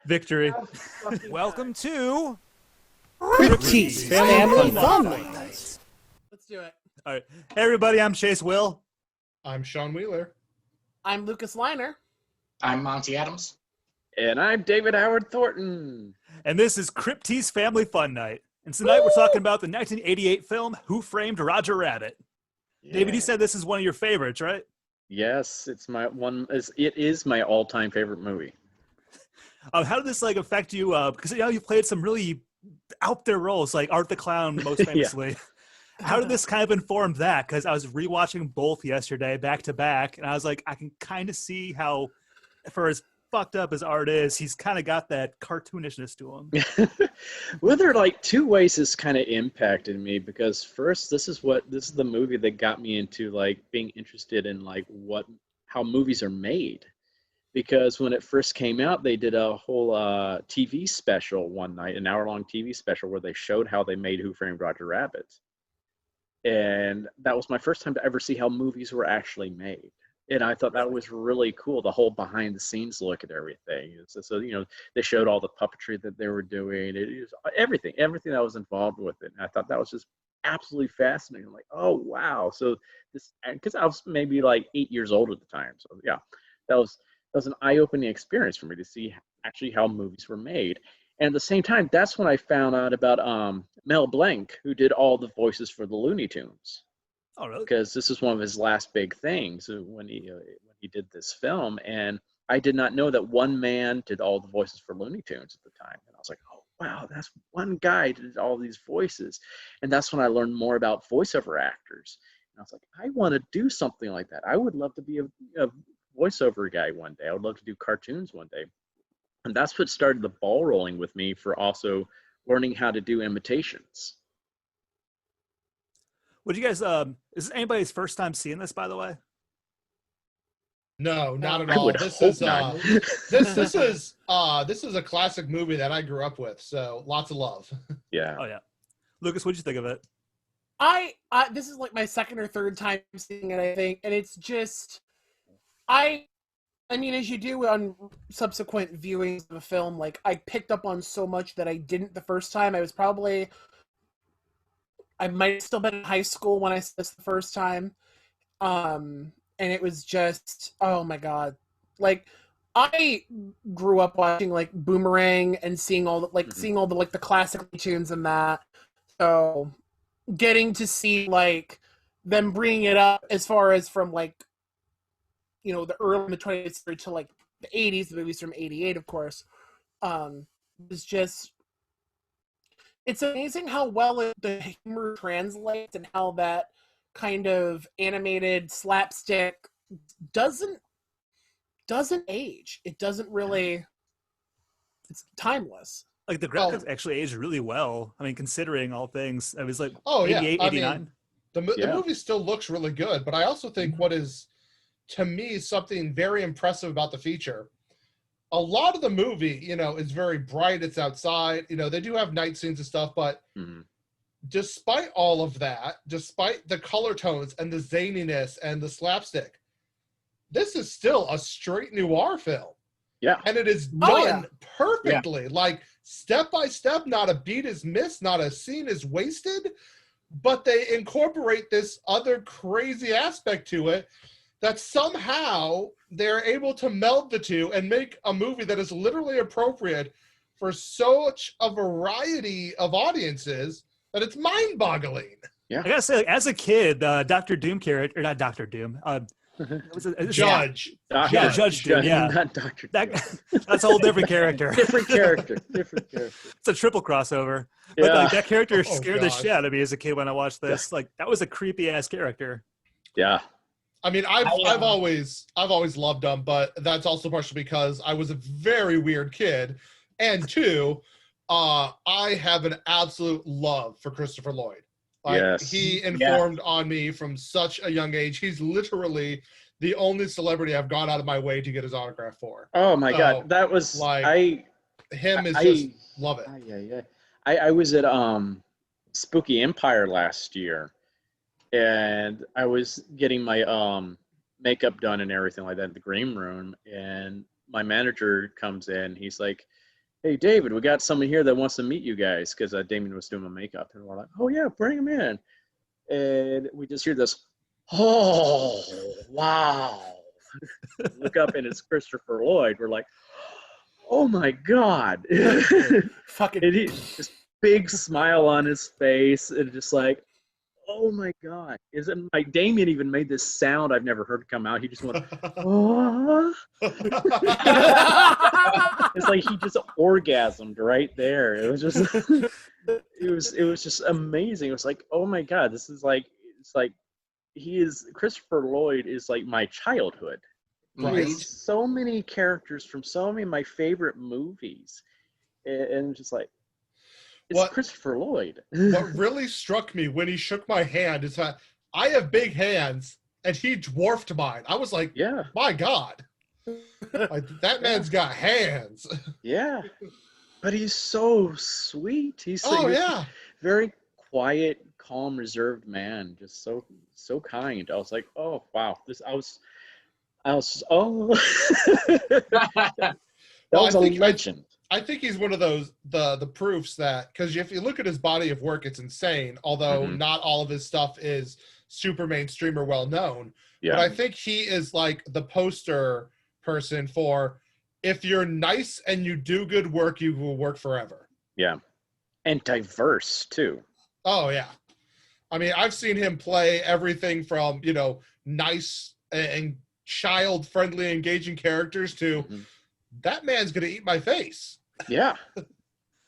Victory. Welcome to CryptTeaze Family Fun. Let's do it. All right. Hey, everybody. I'm Chase Will. I'm Sean Wheeler. I'm Lucas Liner. I'm Monty Adams. And I'm David Howard Thornton. And this is CryptTeaze Family Fun Night. And tonight we're talking about the 1988 film Who Framed Roger Rabbit. Yeah. David, you said this is one of your favorites, right? Yes, it's my one. It is my all-time favorite movie. How did this affect you? Because you played some really out there roles, like Art the Clown, most famously. How did this kind of inform that? Because I was rewatching both yesterday, back to back, and I was like, I can kind of see how, for as fucked up as Art is, he's kind of got that cartoonishness to him. Well, there are two ways this kind of impacted me. Because first, this is the movie that got me into being interested in how movies are made. Because when it first came out, they did a whole TV special one night, an hour-long TV special where they showed how they made Who Framed Roger Rabbit. And that was my first time to ever see how movies were actually made. And I thought that was really cool, the whole behind-the-scenes look at everything. So they showed all the puppetry that they were doing. It was everything that was involved with it. And I thought that was just absolutely fascinating. I'm like, oh, wow. So this, because I was maybe 8 years old at the time. So, yeah, that was an eye-opening experience for me to see actually how movies were made. And at the same time, that's when I found out about Mel Blanc, who did all the voices for the Looney Tunes. Oh, really? Because this is one of his last big things when he did this film. And I did not know that one man did all the voices for Looney Tunes at the time. And I was like, oh, wow, that's one guy did all these voices. And that's when I learned more about voiceover actors. And I was like, I want to do something like that. I would love to be a voiceover guy one day. I would love to do cartoons one day. And that's what started the ball rolling with me for also learning how to do imitations. Would you guys, is this anybody's first time seeing this, by the way? No, not at all. This is a classic movie that I grew up with, so lots of love. Yeah. Oh, yeah. Lucas, what'd you think of it? I this is my second or third time seeing it, I think, and it's just I mean, as you do on subsequent viewings of a film, I picked up on so much that I didn't the first time. I might have still been in high school when I saw this the first time. And it was just, oh my God. I grew up watching Boomerang and seeing all the seeing all the classic tunes and that. So getting to see them bringing it up as far as from the early in the 20th century to the 80s, the movies from 88, of course, was just, it's amazing how well the humor translates and how that kind of animated slapstick doesn't age. It doesn't really, it's timeless. The graphics actually aged really well. I mean, considering all things, it was 88, oh, yeah. 89. The movie still looks really good, but I also think what is, to me, something very impressive about the feature. A lot of the movie, is very bright. It's outside. They do have night scenes and stuff, but despite all of that, despite the color tones and the zaniness and the slapstick, this is still a straight noir film. Yeah. And it is done perfectly. Step by step, not a beat is missed, not a scene is wasted, but they incorporate this other crazy aspect to it that somehow they're able to meld the two and make a movie that is literally appropriate for such a variety of audiences that it's mind-boggling. Yeah. I gotta say, as a kid, Dr. Doom character, or not Dr. Doom, Judge. Judge Doom, yeah. Not Dr. That's a whole different character. Different character. It's a triple crossover. But Yeah. that character scared the gosh. shit out of me as a kid when I watched this. That was a creepy-ass character. Yeah. I mean, I've always loved him, but that's also partially because I was a very weird kid, and two, I have an absolute love for Christopher Lloyd. Yes. He informed on me from such a young age. He's literally the only celebrity I've gone out of my way to get his autograph for. Oh my God, that was love it. I was at Spooky Empire last year, and I was getting my makeup done and everything like that in the green room, and my manager comes in. He's like, "Hey, David, we got someone here that wants to meet you guys," because Damien was doing my makeup, and we're like, "Oh yeah, bring him in." And we just hear this, "Oh wow!" Look up, and it's Christopher Lloyd. We're like, "Oh my god!" Fucking And this big smile on his face, and just like, "Oh my god!" Isn't like Damien even made this sound I've never heard come out. He just went, "Oh." It's like he just orgasmed right there. It was just, it was just amazing. It was like, oh my god, this is like, it's like Christopher Lloyd is like my childhood. Right. He has so many characters from so many of my favorite movies, and just like, it's Christopher Lloyd. What really struck me when he shook my hand is that I have big hands and he dwarfed mine. I was like, yeah, my God. Like, that man's got hands. Yeah, but he's so sweet. He's very quiet, calm, reserved man. Just so kind. I was like, oh wow, I was oh. That was a legend. I think he's one of those the proofs that, because if you look at his body of work, it's insane. Although not all of his stuff is super mainstream or well known. Yeah. But I think he is like the poster person for, if you're nice and you do good work, you will work forever. Yeah. And diverse too. Oh yeah. I mean, I've seen him play everything from, nice and child friendly, engaging characters to that man's gonna eat my face. Yeah.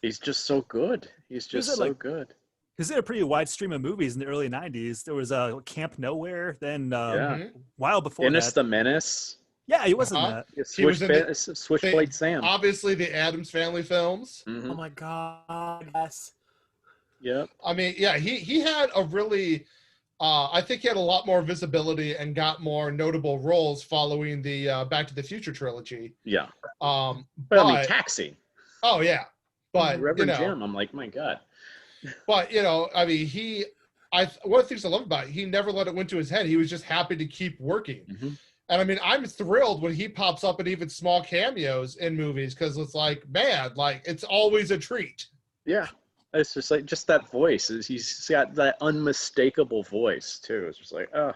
He's just so good. He's just so good. Because they had a pretty wide stream of movies in the early 90s. There was Camp Nowhere, then a while before Dennis that. the Menace. Yeah, he was in that. He was in Switchblade Sam. Obviously, the Addams Family films. Mm-hmm. Oh my god, yes. Yep. I mean, yeah, he had a really, I think he had a lot more visibility and got more notable roles following the Back to the Future trilogy. Yeah. But I mean, Taxi. Oh yeah, but Reverend Jim, I'm like, my god. But I mean, one of the things I love about it, he never let it went to his head. He was just happy to keep working. Mm-hmm. And I mean, I'm thrilled when he pops up in even small cameos in movies, because it's like, man, like, it's always a treat. Yeah. It's just like, just that voice. He's got that unmistakable voice too. It's just like, oh,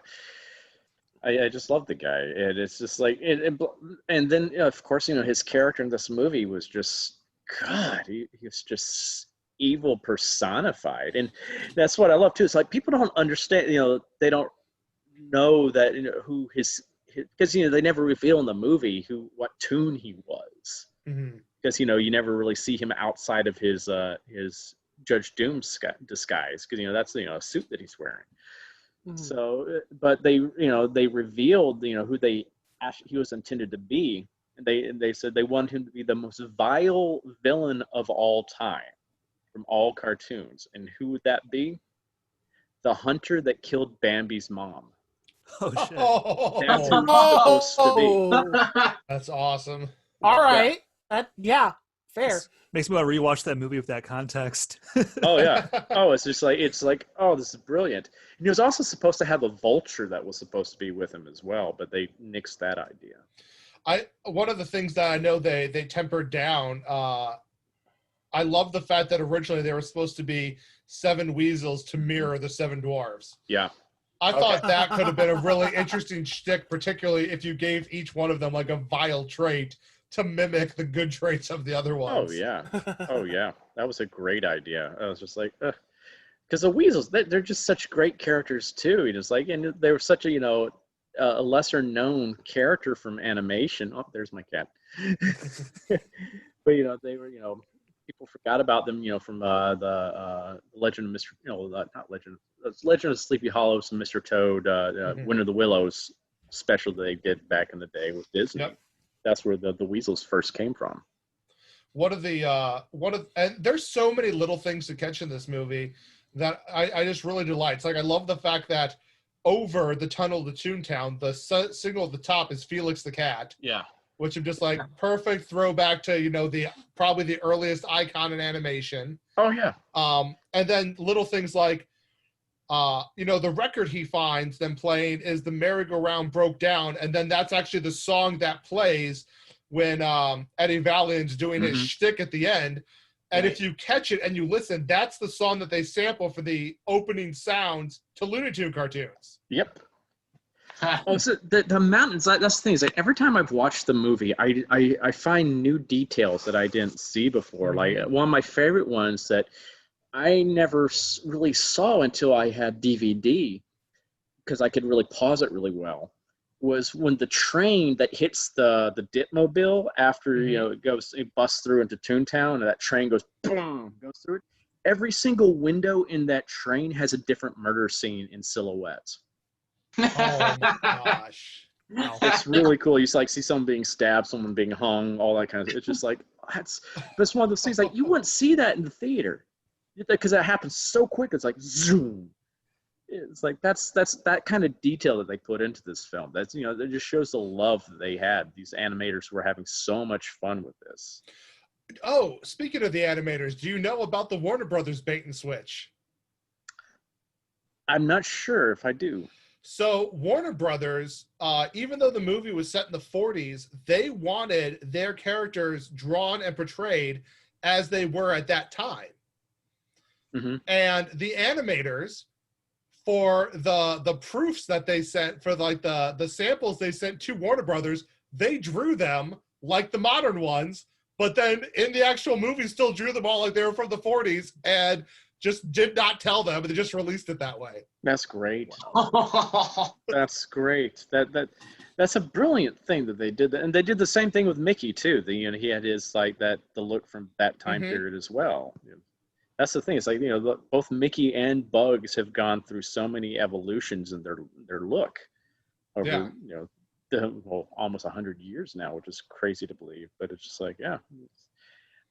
I just love the guy. And it's just like, and then, of course, his character in this movie was just, God, he was just evil personified. And that's what I love too. It's like, people don't understand, they don't know that, who his, because, they never reveal in the movie what tune he was. Because, you never really see him outside of his Judge Doom disguise, because that's a suit that he's wearing. So, but they revealed who he was intended to be, and they said they wanted him to be the most vile villain of all time from all cartoons. And who would that be? The hunter that killed Bambi's mom. Oh shit! That's who it's supposed to be. That's awesome. All right. Fair. Makes me want to rewatch that movie with that context. Oh yeah. Oh, it's like, oh, this is brilliant. And he was also supposed to have a vulture that was supposed to be with him as well, but they nixed that idea. One of the things that I know they tempered down, I love the fact that originally they were supposed to be 7 weasels to mirror the 7 dwarves. Yeah. I thought that could have been a really interesting shtick, particularly if you gave each one of them like a vile trait to mimic the good traits of the other ones. Oh yeah. Oh yeah. That was a great idea. I was just like, because the weasels, they're just such great characters too. And they were such a a lesser known character from animation. Oh, there's my cat. But they were people forgot about them from the Legend of Mr. Not Legend. Legend of Sleepy Hollow, some Mr. Toad, Winter of the Willows special that they did back in the day with Disney. Yep. That's where the weasels first came from. And there's so many little things to catch in this movie that I just really delight. It's like, I love the fact that over the tunnel to Toontown, the signal at the top is Felix the cat. Yeah. Which I'm just like, perfect throwback to, probably the earliest icon in animation. Oh yeah. And then little things like, the record he finds them playing is The Merry-Go-Round Broke Down, and then that's actually the song that plays when Eddie Valiant's doing his Mhm. shtick at the end. And Right. if you catch it and you listen, that's the song that they sample for the opening sounds to Looney Tune cartoons. Yep. Oh, so the mountains. That's the thing. Is like every time I've watched the movie, I find new details that I didn't see before. Like one of my favorite ones that I never really saw until I had DVD, because I could really pause it really well, was when the train that hits the Ditmobile after it busts through into Toontown, and that train goes boom, goes through it. Every single window in that train has a different murder scene in silhouette. Oh my gosh. Wow. It's really cool. You like see someone being stabbed, someone being hung, all that kind of stuff. It's just like that's one of those things like you wouldn't see that in the theater because that happens so quick. It's like zoom. It's like that's that kind of detail that they put into this film. That's that just shows the love that they had. These animators were having so much fun with this. Oh, speaking of the animators, do you know about the Warner Brothers bait and switch? I'm not sure if I do. So Warner Brothers, even though the movie was set in the 40s, they wanted their characters drawn and portrayed as they were at that time. Mm-hmm. And the animators, for the proofs that they sent, for like the samples they sent to Warner Brothers, they drew them like the modern ones, but then in the actual movie still drew them all like they were from the 40s and just did not tell them, and they just released it that way. That's great. That's great. That's a brilliant thing that they did. And they did the same thing with Mickey too. He had his the look from that time period as well. That's the thing. It's like both Mickey and Bugs have gone through so many evolutions in their look over almost 100 years now, which is crazy to believe. But it's just like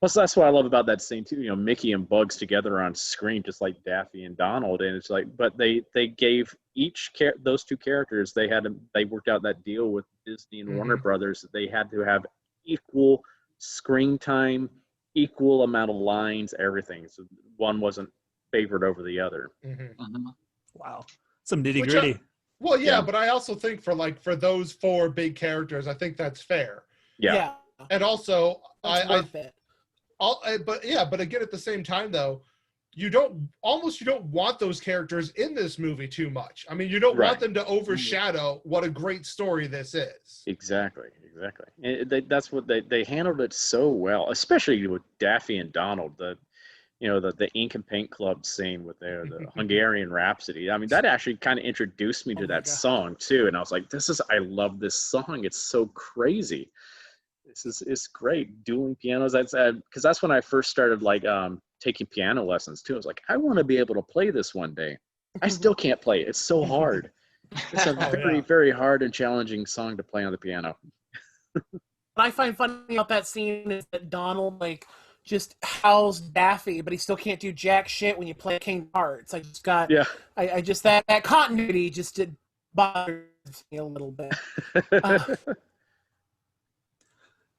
Plus, that's what I love about that scene too. Mickey and Bugs together on screen, just like Daffy and Donald, and it's like, but they gave those two characters they worked out that deal with Disney and Warner Brothers that they had to have equal screen time, equal amount of lines, everything. So one wasn't favored over the other. Wow, some nitty gritty. Well, yeah, but I also think for those four big characters, I think that's fair. Yeah. And also, Worth it. but again, at the same time, though, you don't want those characters in this movie too much. I mean, you don't want them to overshadow what a great story this is. Exactly. And that's what they handled it so well, especially with Daffy and Donald. The Ink and Paint Club scene with the Hungarian Rhapsody. I mean, that actually kind of introduced me to that song too, and I was like, I love this song. It's so crazy. It's great. Dueling pianos. Because that's when I first started taking piano lessons too. I was like, I want to be able to play this one day. I still can't play it. It's so hard. It's a very, very hard and challenging song to play on the piano. What I find funny about that scene is that Donald just howls Daffy, but he still can't do jack shit when you play Kingdom Hearts. I just got I just that continuity just did bother me a little bit.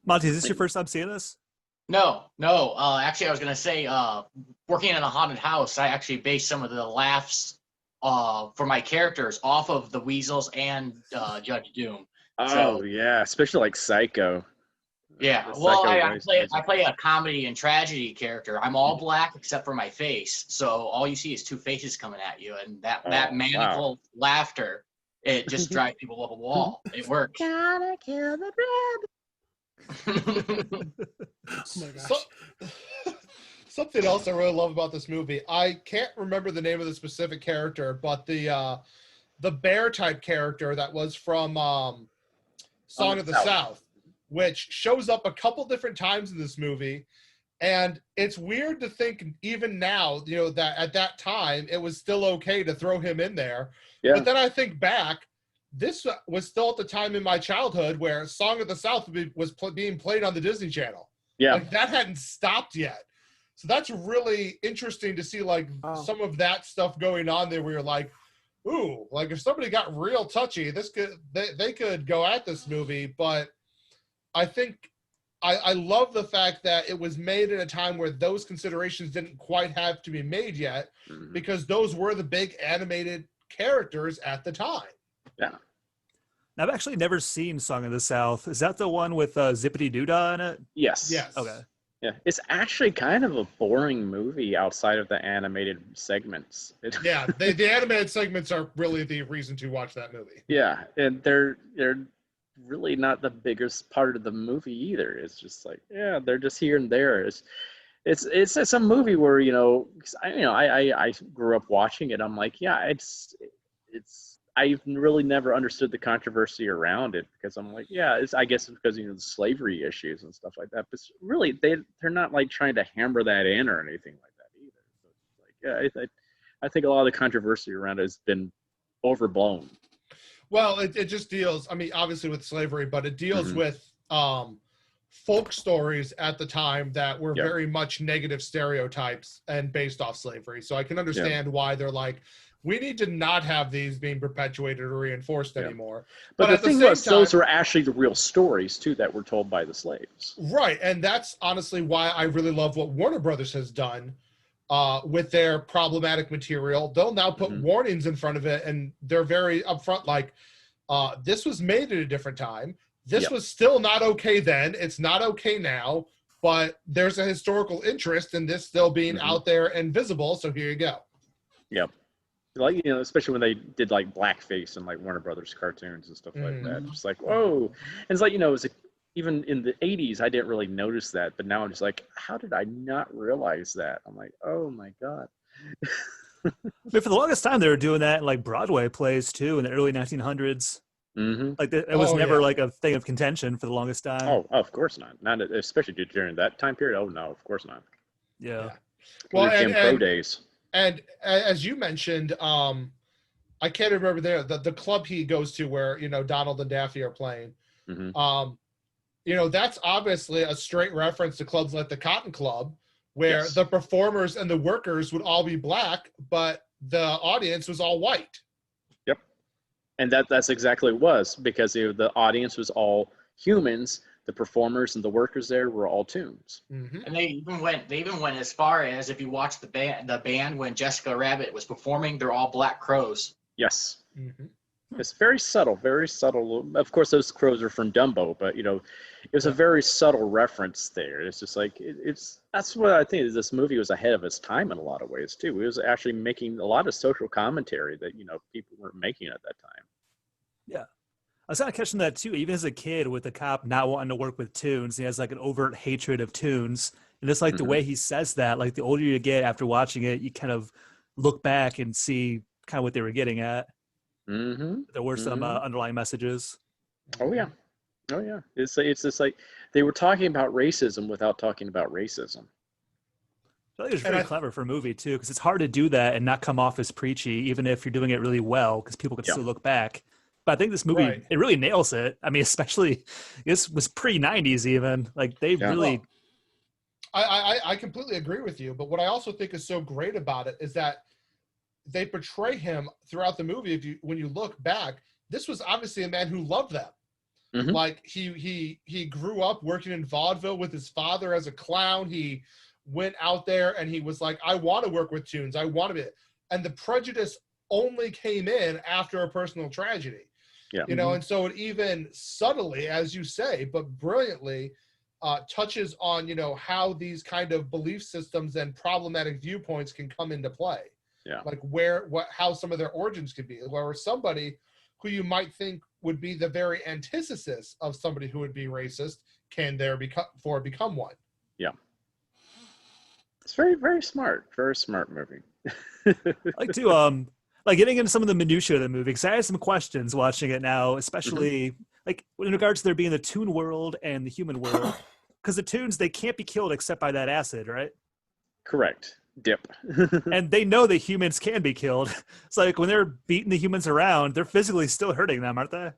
Monty, is this your first time seeing this? No. Actually, I was going to say, working in a haunted house, I actually based some of the laughs for my characters off of the Weasels and Judge Doom. Especially like Psycho. Yeah, well, I play a comedy and tragedy character. I'm all black except for my face, so all you see is two faces coming at you, and that manifold laughter, it just drives people up a wall. It works. Gotta kill the rabbit. Oh my gosh. Something else I really love about this movie, I can't remember the name of the specific character, but the bear type character that was from Song of the South, which shows up a couple different times in this movie. And it's weird to think even now, that at that time it was still okay to throw him in there. Yeah. But then I think back, this was still at the time in my childhood where Song of the South was being played on the Disney Channel. Yeah. That hadn't stopped yet. So that's really interesting to see some of that stuff going on there where you're like, ooh, if somebody got real touchy, they could go at this movie. But I think I love the fact that it was made at a time where those considerations didn't quite have to be made yet, because those were the big animated characters at the time. Yeah. I've actually never seen Song of the South. Is that the one with Zippity Doodah in it? Yes. Yes. Okay. Yeah, it's actually kind of a boring movie outside of the animated segments. Yeah, the animated segments are really the reason to watch that movie. Yeah, and they're really not the biggest part of the movie either. It's just like, yeah, they're just here and there. It's a movie where, you know, 'cause I grew up watching it. I'm like, yeah, it's I've really never understood the controversy around it, because I'm like, yeah, I guess it's because, you know, the slavery issues and stuff like that. But really, they're not like trying to hammer that in or anything like that either. So it's like, yeah, I think a lot of the controversy around it has been overblown. Well, it just deals, I mean, obviously with slavery, but it deals with folk stories at the time that were very much negative stereotypes and based off slavery. So I can understand why they're like, we need to not have these being perpetuated or reinforced anymore. But the at thing the same was, time, those are actually the real stories, too, that were told by the slaves. Right, and that's honestly why I really love what Warner Brothers has done with their problematic material. They'll now put warnings in front of it, and they're very upfront, like, this was made at a different time. This was still not okay then. It's not okay now, but there's a historical interest in this still being out there and visible, so here you go. Yep. Like, you know, especially when they did like blackface and like Warner Brothers cartoons and stuff like that. It's like, whoa. And it's like, you know, it was like, even in the 80s, I didn't really notice that. But now I'm just like, how did I not realize that? I'm like, oh my God. I mean, for the longest time, they were doing that in like Broadway plays too in the early 1900s. Like it was never like a thing of contention for the longest time. Oh, of course not. Not especially during that time period. Oh no, of course not. Yeah. Well, Jim Crow days. And as you mentioned, I can't remember the club he goes to where, you know, Donald and Daffy are playing. You know, that's obviously a straight reference to clubs like the Cotton Club, where the performers and the workers would all be black, but the audience was all white. Yep. And that's exactly what it was, because the audience was all humans. The performers and the workers there were all tunes. And they even went as far as, if you watch the band when Jessica Rabbit was performing, they're all black crows. Yes. It's very subtle, very subtle. Of course, those crows are from Dumbo, but you know, it was a very subtle reference there. It's just like that's what I think. This movie was ahead of its time in a lot of ways too. It was actually making a lot of social commentary that, you know, people weren't making at that time. Yeah. I was kind of catching that too, even as a kid, with the cop not wanting to work with tunes. He has like an overt hatred of tunes. And it's like the way he says that, like the older you get after watching it, you kind of look back and see kind of what they were getting at. There were some underlying messages. Oh yeah. Oh yeah. It's just like they were talking about racism without talking about racism. I think it's really clever for a movie too, because it's hard to do that and not come off as preachy, even if you're doing it really well, because people can still look back. But I think this movie, it really nails it. I mean, especially, this was pre-90s even. Like, they really... I completely agree with you, but what I also think is so great about it is that they portray him throughout the movie. When you look back, this was obviously a man who loved them. Like, he grew up working in vaudeville with his father as a clown. He went out there and he was like, I want to work with tunes. I want to be... And the prejudice only came in after a personal tragedy. You know, and so it even subtly, as you say, but brilliantly touches on, you know, how these kind of belief systems and problematic viewpoints can come into play. Like how some of their origins could be, where somebody who you might think would be the very antithesis of somebody who would be racist can become one. Yeah. It's very, very smart movie. I like to, like getting into some of the minutiae of the movie, because I had some questions watching it now, especially like in regards to there being the toon world and the human world, because the toons, they can't be killed except by that acid, right? Correct. Dip. And they know that humans can be killed. It's like when they're beating the humans around, they're physically still hurting them, aren't they?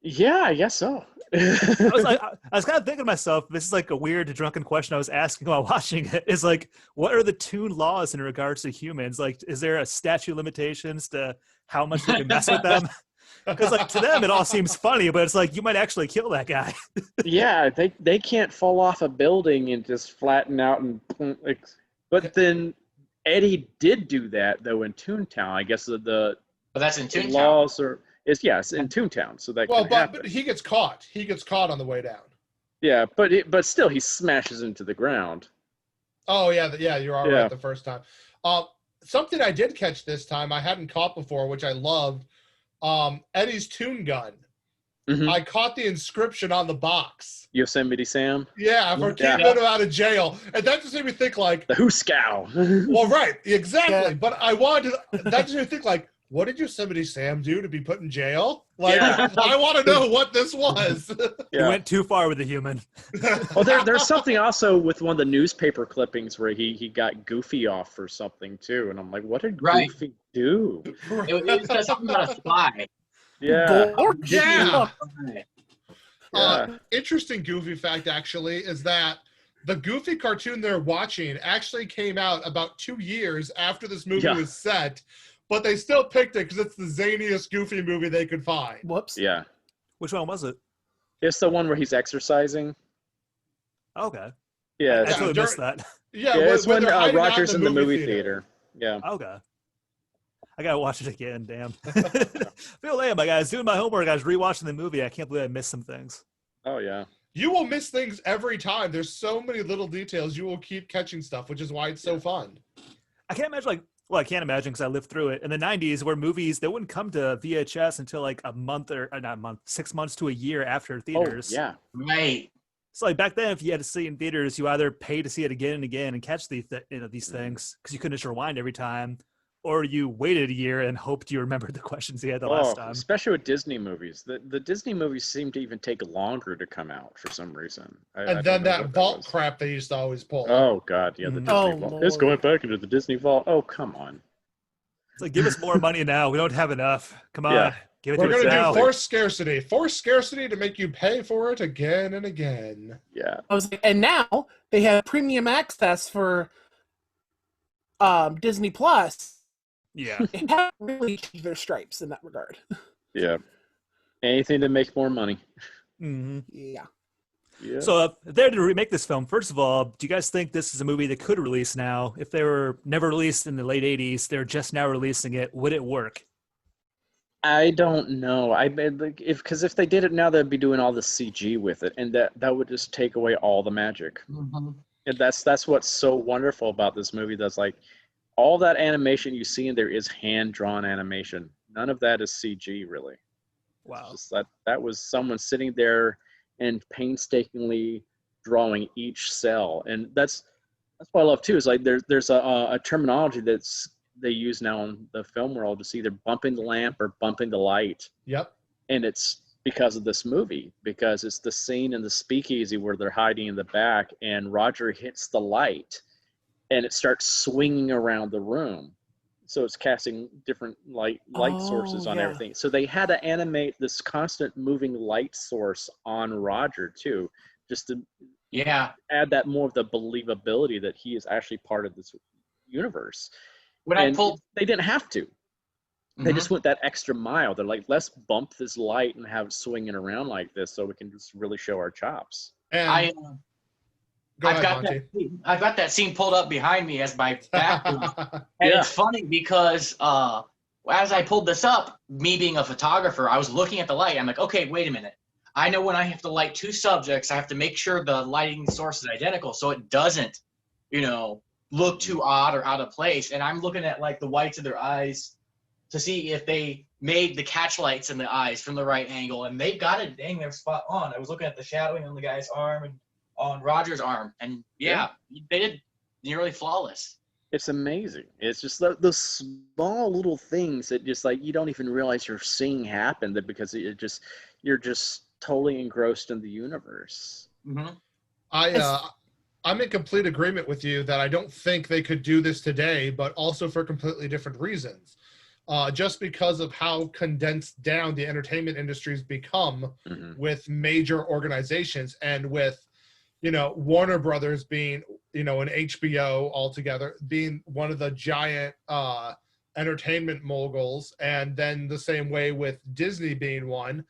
Yeah, I guess so. I was kind of thinking to myself, this is like a weird drunken question I was asking while watching it, is like, what are the toon laws in regards to humans? Like, is there a statute of limitations to how much they can mess with them? Because like to them it all seems funny, but it's like you might actually kill that guy. Yeah, they can't fall off a building and just flatten out and but then Eddie did do that though in Toontown. I guess the But that's in Toontown. laws are It's in Toontown, so that well, can happen. but he gets caught. He gets caught on the way down. Yeah, but still, he smashes into the ground. Oh yeah, you are right the first time. Something I did catch this time I hadn't caught before, which I loved. Eddie's Toon Gun. Mm-hmm. I caught the inscription on the box. Yosemite Sam. Yeah, for keeping him out of jail, and that just made me think like the Hooskow. Well, right, exactly. Yeah. But I wanted that just made me think like, what did Yosemite Sam do to be put in jail? Like, I want to know what this was. You went too far with the human. Well, there's something also with one of the newspaper clippings where he got Goofy off for something too, and I'm like, what did Goofy do? It was something about a spy. Yeah. Interesting Goofy fact actually is that the Goofy cartoon they're watching actually came out about 2 years after this movie was set, but they still picked it because it's the zaniest Goofy movie they could find. Whoops. Yeah. Which one was it? It's the one where he's exercising. Okay. Yeah. I totally missed that. Yeah, it's when they're hiding out Roger's in the movie theater. Yeah. Okay. I gotta watch it again. Damn. Feel lame, my guys. Doing my homework. I was rewatching the movie. I can't believe I missed some things. Oh yeah. You will miss things every time. There's so many little details. You will keep catching stuff, which is why it's so fun. I can't imagine I can't imagine because I lived through it in the 90s where movies, they wouldn't come to VHS until like a month or not a month, 6 months to a year after theaters. Oh, yeah. Right. So like back then, if you had to see it in theaters, you either pay to see it again and again and catch these things because you couldn't just rewind every time, or you waited a year and hoped you remembered the questions you had the last time. Especially with Disney movies. The Disney movies seem to even take longer to come out for some reason. And then that vault crap they used to always pull. Oh, God. Yeah, the Disney vault. Lord. It's going back into the Disney vault. Oh, come on. It's like, give us more money now. We don't have enough. Come on. Give it We're to us going to now. do forced scarcity. Forced scarcity to make you pay for it again and again. Yeah. I was like, and now they have premium access for Disney Plus. Yeah. They haven't really changed their stripes in that regard. Yeah. Anything to make more money. Mm-hmm. Yeah. Yeah. So if they're to remake this film, first of all, do you guys think this is a movie that could release now? If they were never released in the late 80s, they're just now releasing it, would it work? I don't know. If they did it now, they'd be doing all the CG with it, and that would just take away all the magic. Mm-hmm. And that's what's so wonderful about this movie. That's like all that animation you see in there is hand-drawn animation. None of that is CG, really. Wow. It's just that was someone sitting there and painstakingly drawing each cell, and that's what I love too. Is like there's a terminology that's they use now in the film world to see either bumping the lamp or bumping the light. Yep. And it's because of this movie, because it's the scene in the speakeasy where they're hiding in the back, and Roger hits the light, and it starts swinging around the room. So it's casting different light sources on everything. So they had to animate this constant moving light source on Roger too, just to add that more of the believability that he is actually part of this universe. They didn't have to. They just went that extra mile. They're like, let's bump this light and have it swinging around like this so we can just really show our chops. And I've got that scene pulled up behind me as my background. And it's funny because as I pulled this up, me being a photographer, I was looking at the light. I'm like, okay, wait a minute. I know when I have to light two subjects, I have to make sure the lighting source is identical so it doesn't, look too odd or out of place. And I'm looking at like the whites of their eyes to see if they made the catch lights in the eyes from the right angle. And they got it dang near spot on. I was looking at the shadowing on the guy's arm and on Roger's arm. And they did nearly flawless. It's amazing. It's just the small little things that just like you don't even realize you're seeing happen because you're just totally engrossed in the universe. Mm-hmm. I'm in complete agreement with you that I don't think they could do this today, but also for completely different reasons. Just because of how condensed down the entertainment industry's become with major organizations and with, Warner Brothers being, an HBO altogether, being one of the giant entertainment moguls, and then the same way with Disney being one.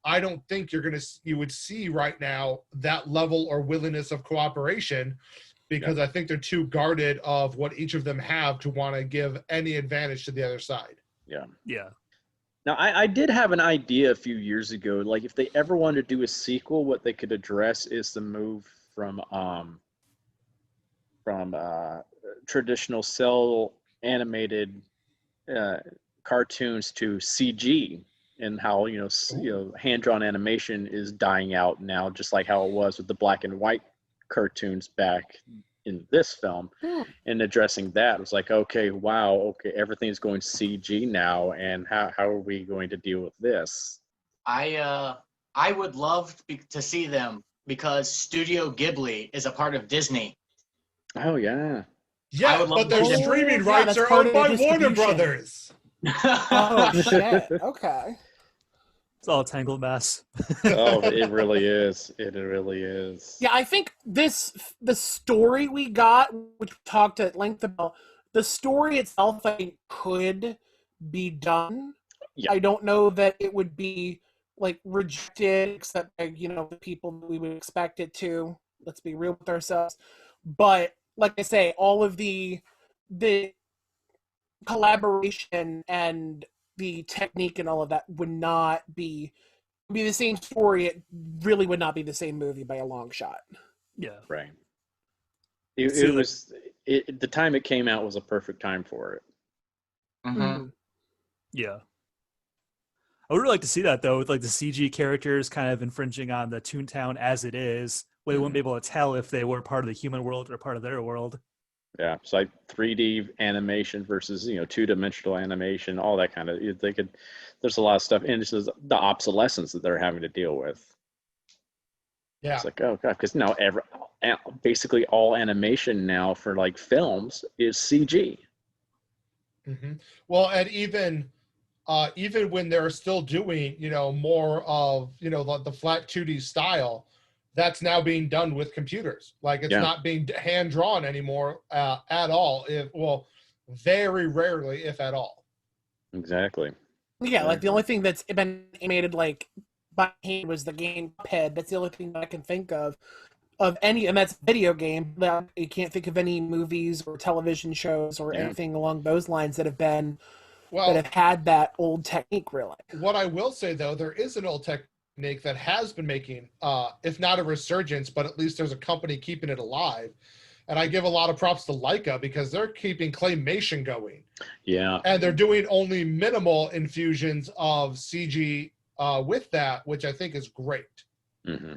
I don't think you would see right now that level or willingness of cooperation because I think they're too guarded of what each of them have to want to give any advantage to the other side. Yeah. Yeah. Now, I did have an idea a few years ago. Like, if they ever wanted to do a sequel, what they could address is the move from traditional cell animated cartoons to CG, and how hand drawn animation is dying out now, just like how it was with the black and white cartoons back in this film. And addressing that, it was like, okay, everything's going CG now, and how are we going to deal with this? I would love to see them, because Studio Ghibli is a part of Disney. Oh yeah. Yeah, but their streaming rights are owned by Warner Brothers. Oh shit! Okay. It's all a tangled mess. Oh, it really is. It really is. Yeah, I think the story we got, which we talked at length about, the story itself, I think, could be done. Yeah. I don't know that it would be like rejected, except by, the people that we would expect it to. Let's be real with ourselves. But like I say, all of the collaboration and the technique and all of that would not be the same story. It really would not be the same movie by a long shot. Yeah, right. It was the time it came out was a perfect time for it. Mm-hmm. Yeah, I would really like to see that though, with like the CG characters kind of infringing on the Toontown as it is. They wouldn't be able to tell if they were part of the human world or part of their world. Yeah, it's like 3D animation versus 2-dimensional animation, all that kind of. There's a lot of stuff, and this is the obsolescence that they're having to deal with. Yeah, it's like, oh god, because now basically all animation now for like films is CG. Mm-hmm. Well, and even when they're still doing more of the flat 2D style, that's now being done with computers. Like, it's not being hand drawn anymore at all. Very rarely, if at all. Exactly. Yeah, like the only thing that's been animated like by hand was the game Cuphead. That's the only thing that I can think of any, and that's a video game. You can't think of any movies or television shows or anything along those lines that have been that have had that old technique. Really. What I will say though, there is an old technique that has been making, if not a resurgence, but at least there's a company keeping it alive. And I give a lot of props to Leica, because they're keeping claymation going. Yeah. And they're doing only minimal infusions of CG with that, which I think is great. Mm-hmm.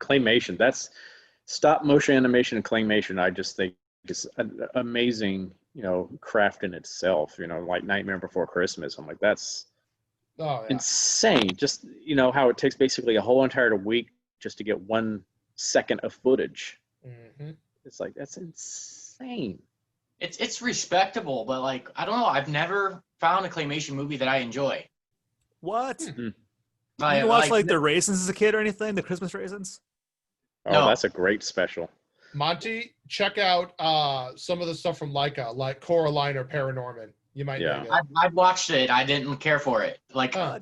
Claymation. That's stop motion animation and claymation. I just think is an amazing, craft in itself. Like Nightmare Before Christmas. I'm like, that's insane. Just how it takes basically a whole entire week just to get 1 second of footage. Mm-hmm. It's like, that's insane. It's respectable, but like, I don't know, I've never found a claymation movie that I enjoy. What? Mm-hmm. You watch like the Raisins as a kid or anything? The Christmas Raisins? Oh, no. That's a great special. Monty, check out some of the stuff from Leica, like Coraline or Paranorman. You might know it. I watched it. I didn't care for it. Like, I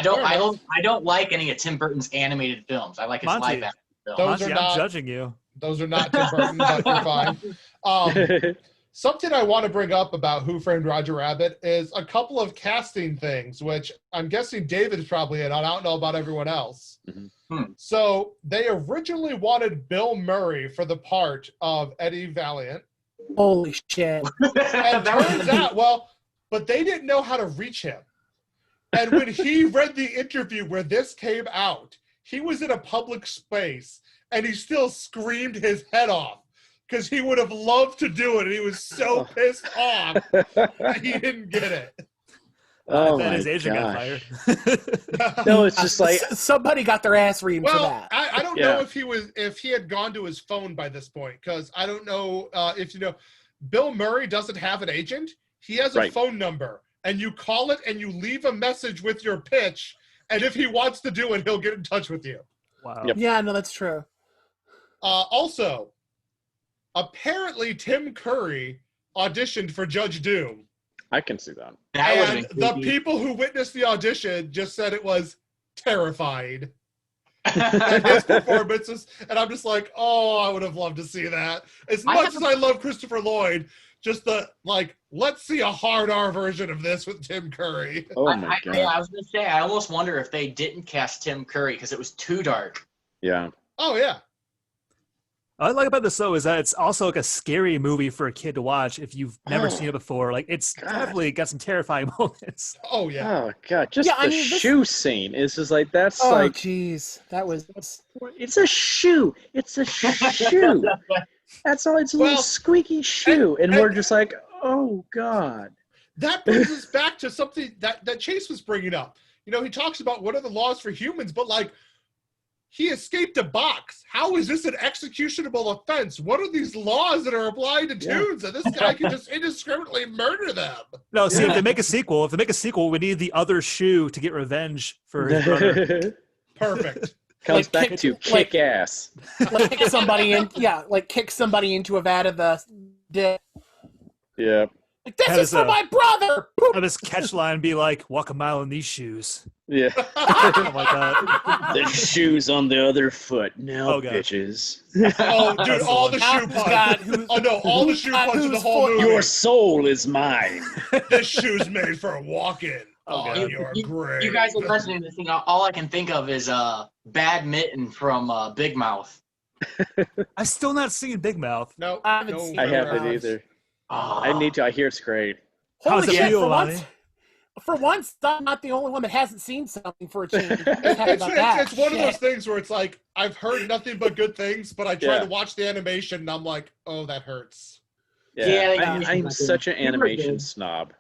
don't like any of Tim Burton's animated films. I like his live action films. I'm judging you. Those are not Tim Burton, but you're fine. Something I want to bring up about Who Framed Roger Rabbit is a couple of casting things, which I'm guessing David's probably in. I don't know about everyone else. Mm-hmm. So they originally wanted Bill Murray for the part of Eddie Valiant. Holy shit. And turns out, but they didn't know how to reach him. And when he read the interview where this came out, he was in a public space and he still screamed his head off because he would have loved to do it. And he was so pissed off that he didn't get it. Oh, that my his agent got fired. No, it's just like somebody got their ass reamed for that. I don't know if he had gone to his phone by this point, because I don't know if Bill Murray doesn't have an agent. He has a phone number, and you call it and you leave a message with your pitch, and if he wants to do it, he'll get in touch with you. Wow. Yep. Yeah, no, that's true. Also, apparently Tim Curry auditioned for Judge Doom. I can see that. And the people who witnessed the audition just said it was terrifying. And his performances, and I'm just like, oh, I would have loved to see that. As much as I love Christopher Lloyd, just the like, let's see a hard R version of this with Tim Curry. Oh my god. I was gonna say, I almost wonder if they didn't cast Tim Curry because it was too dark. Yeah. Oh yeah. What I like about this though is that it's also like a scary movie for a kid to watch if you've never seen it before. Like it's definitely got some terrifying moments. Oh yeah. Oh god, just the shoe scene is just like that's Oh jeez, that was. It's a shoe. It's a shoe. That's all. It's a little squeaky shoe, and we're just like, oh god. That brings us back to something that Chase was bringing up. You know, he talks about what are the laws for humans, but like, he escaped a box. How is this an executionable offense? What are these laws that are applied to tunes that this guy can just indiscriminately murder them? No, see, if they make a sequel, we need the other shoe to get revenge for his brother. Perfect. Comes back to kick ass. Like kick somebody into a vat of the dick. Yeah. Like, this is for my brother. Have his catch line be like, "Walk a mile in these shoes." Yeah. Something like that. The shoe's on the other foot now, bitches. Oh, dude, all the shoe punch. Oh no, all the shoe punch in the whole movie. Your soul is mine. This shoe's made for walking. Oh, you're great. You guys are mentioning this thing. All I can think of is Bad Mitten from Big Mouth. I've still not seen Big Mouth. No, I haven't seen I haven't either. I need to. I hear it's great. How's it feel, Lonnie? For once, I'm not the only one that hasn't seen something for a change. It's one of those things where it's like, I've heard nothing but good things, but I try to watch the animation and I'm like, oh, that hurts. Yeah, I'm such an animation snob.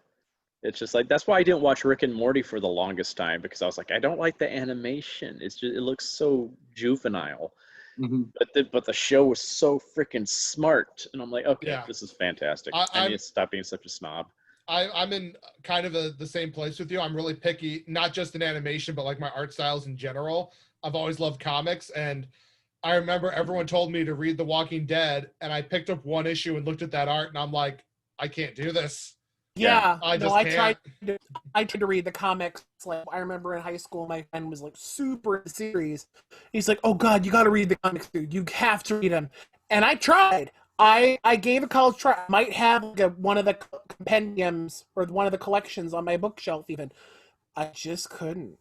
It's just like, that's why I didn't watch Rick and Morty for the longest time, because I was like, I don't like the animation. It's just, it looks so juvenile. Mm-hmm. But the show was so freaking smart, and I'm like, okay, this is fantastic. I need to stop being such a snob. I'm in kind of the same place with you. I'm really picky, not just in animation, but like my art styles in general. I've always loved comics, and I remember everyone told me to read The Walking Dead, and I picked up one issue and looked at that art, and I'm like, I can't do this. Yeah, I can't. tried to read the comics. Like, I remember in high school, my friend was like super into the series. He's like, "Oh God, you got to read the comics, dude. You have to read them." And I tried. I gave a college try. I might have like one of the compendiums or one of the collections on my bookshelf. Even I just couldn't.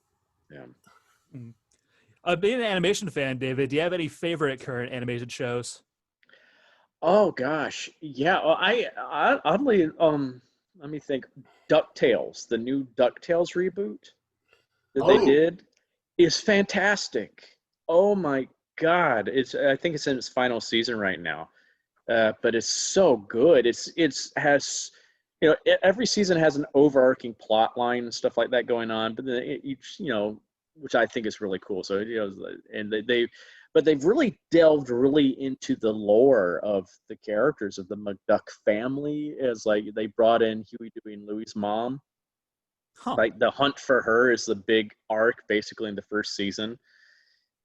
Yeah. Being an animation fan, David, do you have any favorite current animated shows? Oh gosh, yeah. Well, I oddly let me think. DuckTales, the new DuckTales reboot that they did, is fantastic. Oh my god, I think it's in its final season right now, but it's so good. It has, you know, every season has an overarching plot line and stuff like that going on, but then each, you know, which I think is really cool. So, you know, and they've really delved really into the lore of the characters of the McDuck family, as like they brought in Huey, Dewey, and Louie's mom. Like the hunt for her is the big arc basically in the first season.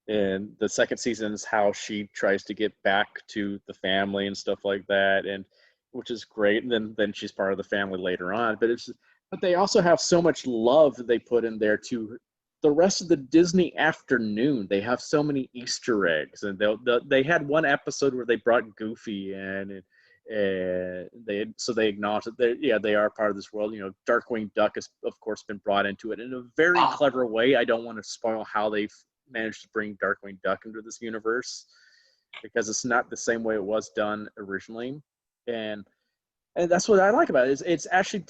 And the second season is how she tries to get back to the family and stuff like that, and which is great. And then she's part of the family later on. But they also have so much love that they put in there to the rest of the Disney afternoon. They have so many Easter eggs, and they had one episode where they brought Goofy in, and they acknowledged that they are part of this world. You know, Darkwing Duck has of course been brought into it in a very clever way. I don't want to spoil how they've managed to bring Darkwing Duck into this universe, because it's not the same way it was done originally, and that's what I like about it. It's actually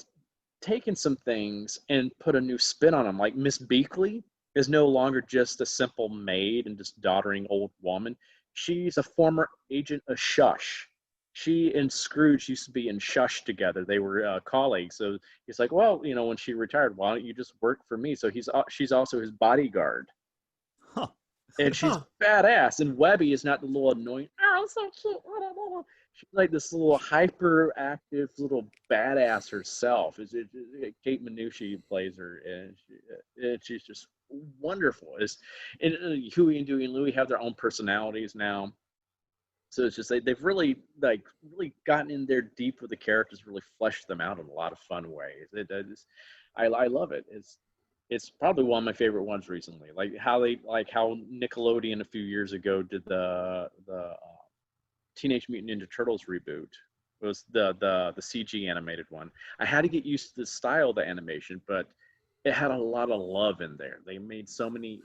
taken some things and put a new spin on them. Like Miss Beakley is no longer just a simple maid and just doddering old woman. She's a former agent of Shush. She and Scrooge used to be in Shush together. They were colleagues. So he's like, well, you know, when she retired, why don't you just work for me? So she's also his bodyguard. And she's badass. And Webby is not the little annoying, oh, so cute. She's like this little hyperactive little badass herself. Kate Minucci plays her, and she's just wonderful. And Huey and Dewey and Louie have their own personalities now. So it's just they've really gotten in there deep with the characters, really fleshed them out in a lot of fun ways. I love it. It's probably one of my favorite ones recently. Like how Nickelodeon a few years ago did the Teenage Mutant Ninja Turtles reboot It was the CG animated one. I had to get used to the style of the animation, but it had a lot of love in there. They made so many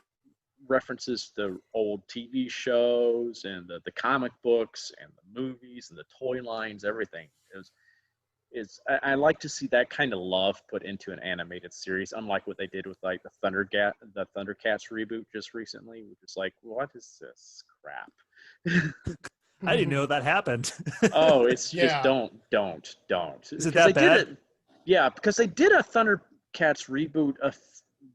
references to old TV shows and the comic books and the movies and the toy lines, everything. I like to see that kind of love put into an animated series, unlike what they did with like the Thundercats reboot just recently, which is like, what is this crap? I didn't know that happened. Oh, it's just Yeah. don't. Is it that bad? Yeah, because they did a Thundercats reboot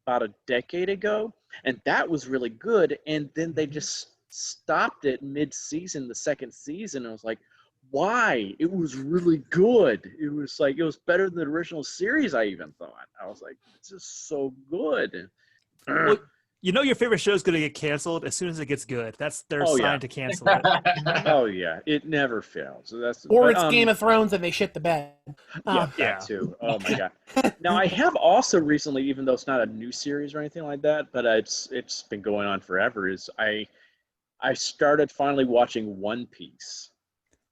about a decade ago, and that was really good. And then they just stopped it mid-season, the second season. And I was like, why? It was really good. It was better than the original series, I even thought. I was like, this is so good. Well, you know your favorite show is going to get canceled as soon as it gets good. That's their sign to cancel it. Oh yeah, it never fails. So It's Game of Thrones and they shit the bed. That too. Oh my god. Now I have also recently, even though it's not a new series or anything like that, but it's been going on forever. Is I started finally watching One Piece.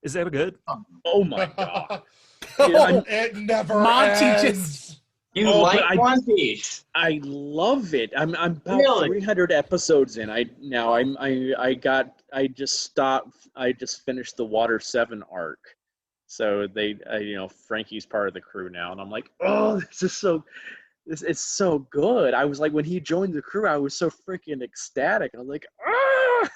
Is that good? Oh my god. It never Monty ends. You like One Piece? I love it. I'm about Really? 300 episodes in. I just finished the Water 7 arc. So Frankie's part of the crew now, and I'm like, oh, it's so good. I was like, when he joined the crew, I was so freaking ecstatic. I was like, ah!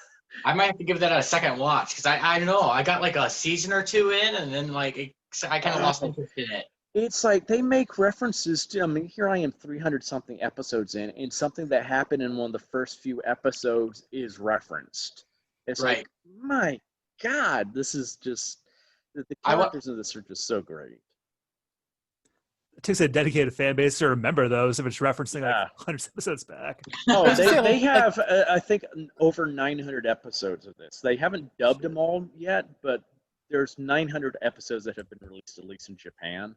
I might have to give that a second watch because I don't know. I got like a season or two in, and then I kind of lost interest in it. It's like they make references to, I mean, here I am 300 something episodes in, and something that happened in one of the first few episodes is referenced. It's like, my God, this is just, the characters of this are just so great. It takes a dedicated fan base to remember those if it's referencing like 100 episodes back. Oh, they have, I think, over 900 episodes of this. They haven't dubbed them all yet, but there's 900 episodes that have been released, at least in Japan.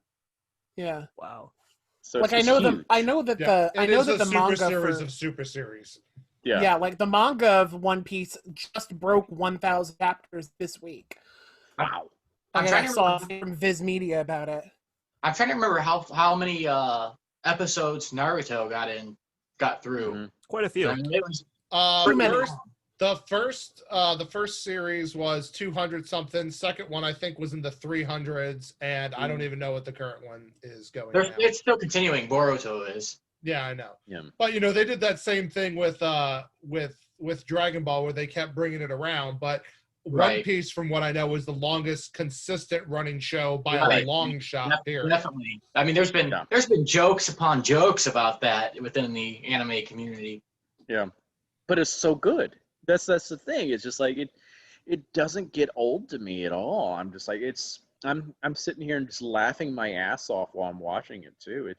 Yeah. Wow. So like it's I know huge. the manga series for of super series. Yeah. like the manga of One Piece just broke 1,000 chapters this week. Wow. I'm I trying to saw remember, from Viz Media about it. I'm trying to remember how many episodes Naruto got through. Mm-hmm. Quite a few. I mean, it was The first series was 200 something. Second one I think was in the 300s, and I don't even know what the current one is going now. It's still continuing. Boruto is. Yeah, I know. Yeah. But they did that same thing with Dragon Ball, where they kept bringing it around. But One Piece, from what I know, was the longest consistent running show by a long shot. Period. Definitely. I mean, there's been jokes upon jokes about that within the anime community. Yeah. But it's so good. That's the thing. It's just like it doesn't get old to me at all. I'm just like I'm sitting here and just laughing my ass off while I'm watching it too.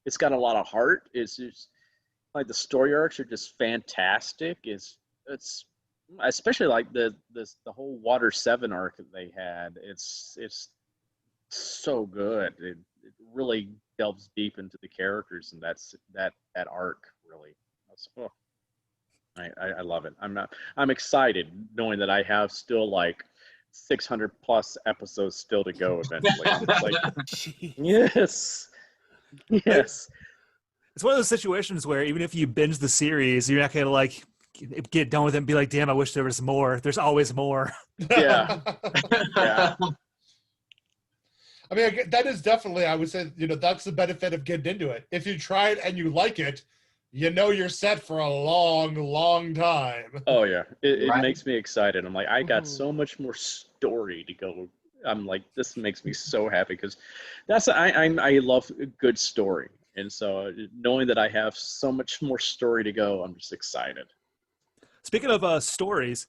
It's got a lot of heart. It's just like the story arcs are just fantastic. It's especially like the whole Water 7 arc that they had. It's so good. It really delves deep into the characters, and that arc really. I love it. I'm excited knowing that I have still like 600 plus episodes still to go eventually. It's like, yes. It's one of those situations where even if you binge the series, you're not going to like get done with it and be like, damn, I wish there was more. There's always more. Yeah. Yeah. I mean, that is definitely, I would say, that's the benefit of getting into it. If you try it and you like it, you're set for a long, long time. Oh yeah, it makes me excited. I'm like, I got so much more story to go. I'm like, this makes me so happy because I love a good story, and so knowing that I have so much more story to go, I'm just excited. Speaking of stories,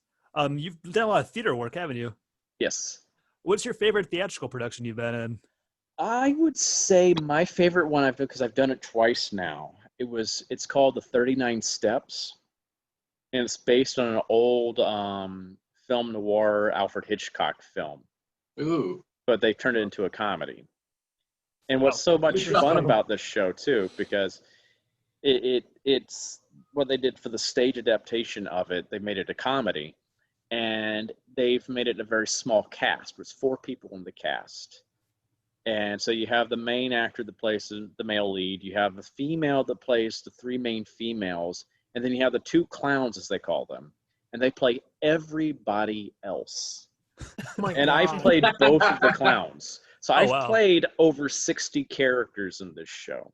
you've done a lot of theater work, haven't you? Yes. What's your favorite theatrical production you've been in? I would say my favorite one because I've done it twice now. It's called The 39 Steps, and it's based on an old film noir Alfred Hitchcock film. Ooh. But they turned it into a comedy. And what's so much fun about this show too, because it's what they did for the stage adaptation of it. They made it a comedy, and they've made it a very small cast. There's 4 people in the cast. And so you have the main actor that plays the male lead. You have a female that plays the 3 main females. And then you have the 2 clowns, as they call them. And they play everybody else. And I've played both of the clowns. So I've played over 60 characters in this show.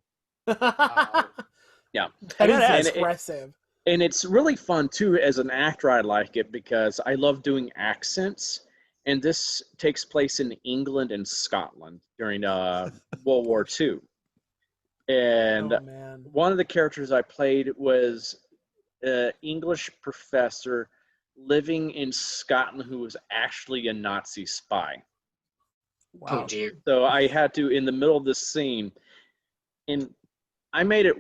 Yeah. That is impressive. And it's really fun, too. As an actor, I like it because I love doing accents. And this takes place in England and Scotland during World War II. And one of the characters I played was an English professor living in Scotland who was actually a Nazi spy. Wow. Oh, dear. So I had to, in the middle of this scene, and I made it,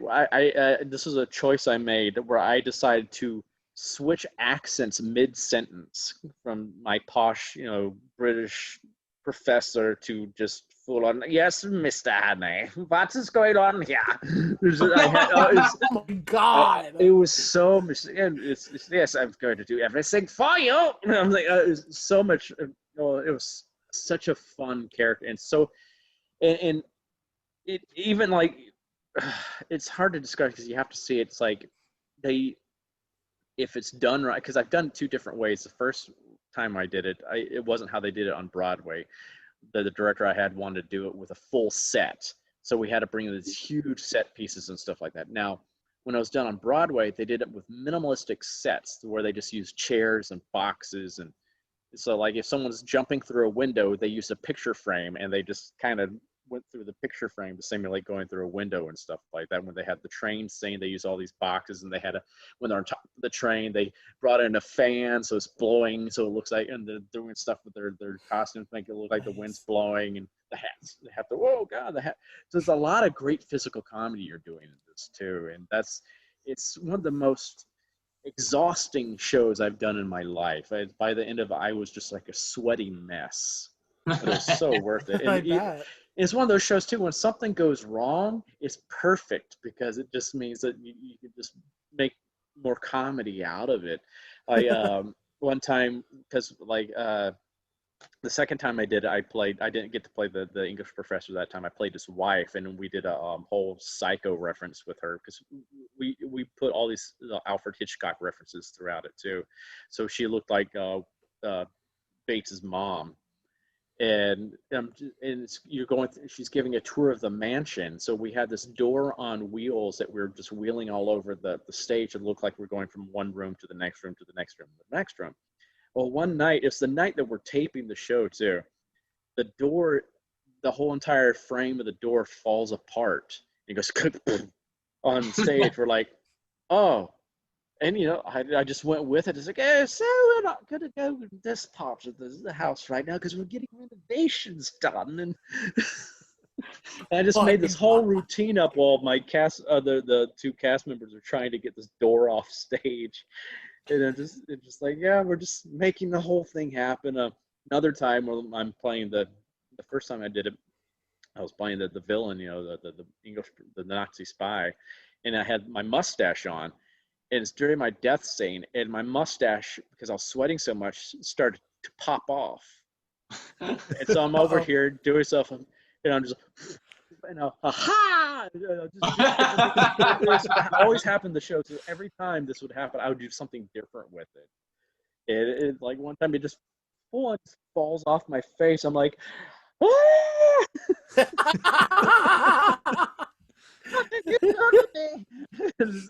this was a choice I made where I decided to switch accents mid-sentence from my posh, British professor to just full on, yes, Mr. Haney, what is going on here? Oh my God. It was so much, yes, I'm going to do everything for you. And I'm like, it was so much, it was such a fun character. And so, and it even like, it's hard to describe because you have to see it. It's like if it's done right, because I've done it 2 different ways. The first time I did it, it wasn't how they did it on Broadway. The director I had wanted to do it with a full set. So we had to bring in these huge set pieces and stuff like that. Now, when it was done on Broadway, they did it with minimalistic sets where they just used chairs and boxes. And so like if someone's jumping through a window, they used a picture frame and they just kind of went through the picture frame to simulate going through a window and stuff like that. When they had the train scene, they used all these boxes, and they had when they're on top of the train, they brought in a fan so it's blowing, so it looks like, and they're doing stuff with their costumes, make it look like the wind's blowing, and the hats, they have to, oh God, the hat. So there's a lot of great physical comedy you're doing in this too, and it's one of the most exhausting shows I've done in my life. By the end of it, I was just like a sweaty mess. But it was so worth it. And it's one of those shows too, when something goes wrong, it's perfect because it just means that you can just make more comedy out of it. One time, because like the second time I did it, I didn't get to play the English professor that time. I played his wife, and we did a whole Psycho reference with her because we put all these Alfred Hitchcock references throughout it too. So she looked like Bates's mom. And she's giving a tour of the mansion. So we had this door on wheels that we were just wheeling all over the stage. It looked like we're going from one room to the next room to the next room to the next room. Well, one night, it's the night that we're taping the show too. The whole entire frame of the door falls apart. It goes on stage. We're like, oh. And, I just went with it. It's like, so we're not going to go in this part of the house right now because we're getting renovations done. And I just made this whole routine up while my cast, the 2 cast members are trying to get this door off stage. And it's just like, yeah, we're just making the whole thing happen. Another time when I'm playing the first time I did it, I was playing the villain, the Nazi spy. And I had my mustache on. And it's during my death scene, and my mustache, because I was sweating so much, started to pop off. And so I'm over here doing stuff, and I'm just, aha! It always happened in the show. So every time this would happen, I would do something different with it. It like one time, it just full on falls off my face. I'm like, ah!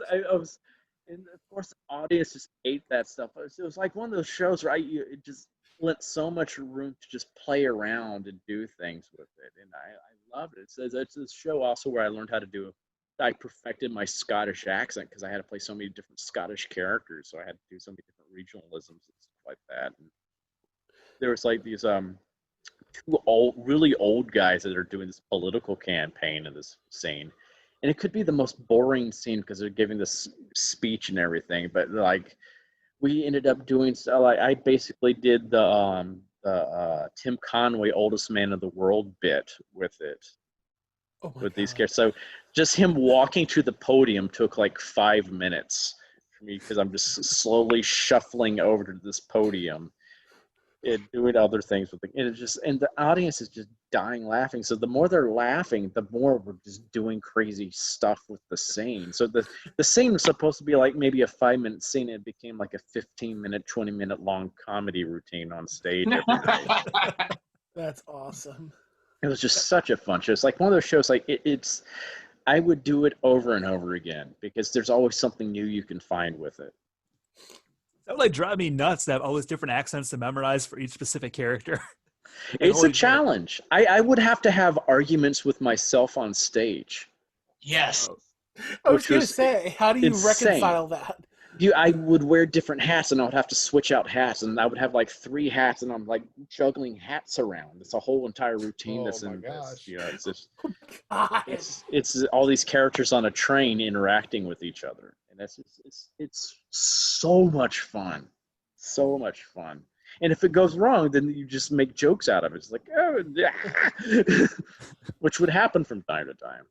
I was. And of course, the audience just ate that stuff. It was like one of those shows where it just lent so much room to just play around and do things with it. And I love it. It's a show also where I learned how to I perfected my Scottish accent because I had to play so many different Scottish characters. So I had to do so many different regionalisms and stuff like that. And there was like these 2 really old guys that are doing this political campaign in this scene. And it could be the most boring scene because they're giving this speech and everything. But like, we ended up doing, I basically did the Tim Conway, oldest man in the world bit with it. With these characters. So just him walking to the podium took like 5 minutes for me because I'm just slowly shuffling over to this podium. doing other things with it. And the audience is just dying laughing. So the more they're laughing, the more we're just doing crazy stuff with the scene. So the scene was supposed to be like maybe a 5-minute scene. It became like a 15-minute, 20-minute long comedy routine on stage every day. That's awesome. It was just such a fun show. It's like one of those shows, like it's, I would do it over and over again because there's always something new you can find with it. That would like drive me nuts to have all those different accents to memorize for each specific character. It's a challenge. I would have to have arguments with myself on stage. Yes. I was going to say, how do you reconcile that? I would wear different hats, and I would have to switch out hats, and I would have like 3 hats, and I'm like juggling hats around. It's a whole entire routine that's in this. You know, it's just, it's all these characters on a train interacting with each other, and it's so much fun, so much fun. And if it goes wrong, then you just make jokes out of it. It's like, oh, yeah. Which would happen from time to time.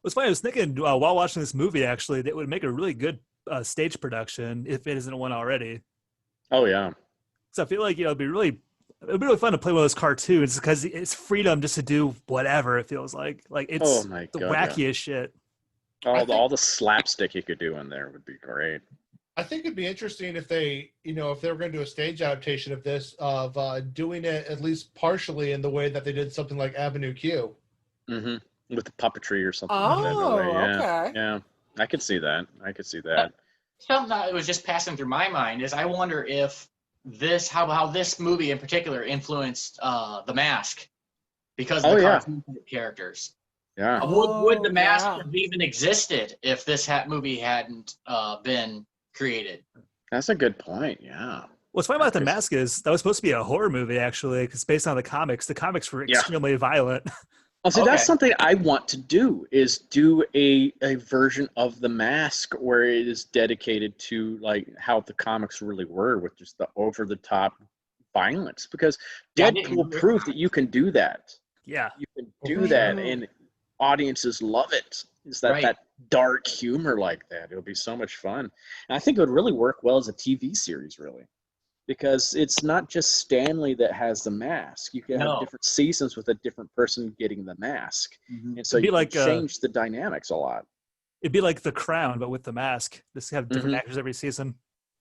What's funny, I was thinking while watching this movie, actually, that would make a really good stage production if it isn't one already. Oh yeah. So I feel like it'd be really fun to play one of those cartoons because it's freedom just to do whatever. It feels like it's the wackiest shit. All the slapstick you could do in there would be great. I think it'd be interesting if they were going to do a stage adaptation of this, of doing it at least partially in the way that they did something like Avenue Q. Mm-hmm. With the puppetry or something. Okay. Yeah. I could see that. Something that was just passing through my mind is I wonder if how this movie in particular influenced The Mask because of the cartoon characters. Yeah. Would The Mask have even existed if this movie hadn't been created? That's a good point. Yeah. What's funny about The Mask is that was supposed to be a horror movie, actually, because based on the comics. The comics were extremely violent. Well, see, that's something I want to do, is do a version of The Mask where it is dedicated to like how the comics really were with just the over-the-top violence. Because Deadpool proved that you can do that. Yeah. You can do that, and audiences love it. Is that dark humor like that? It'll be so much fun. And I think it would really work well as a TV series, really. Because it's not just Stanley that has the mask. You can have different seasons with a different person getting the mask. Mm-hmm. And so you can change the dynamics a lot. It'd be like The Crown, but with the mask. Just have different actors every season.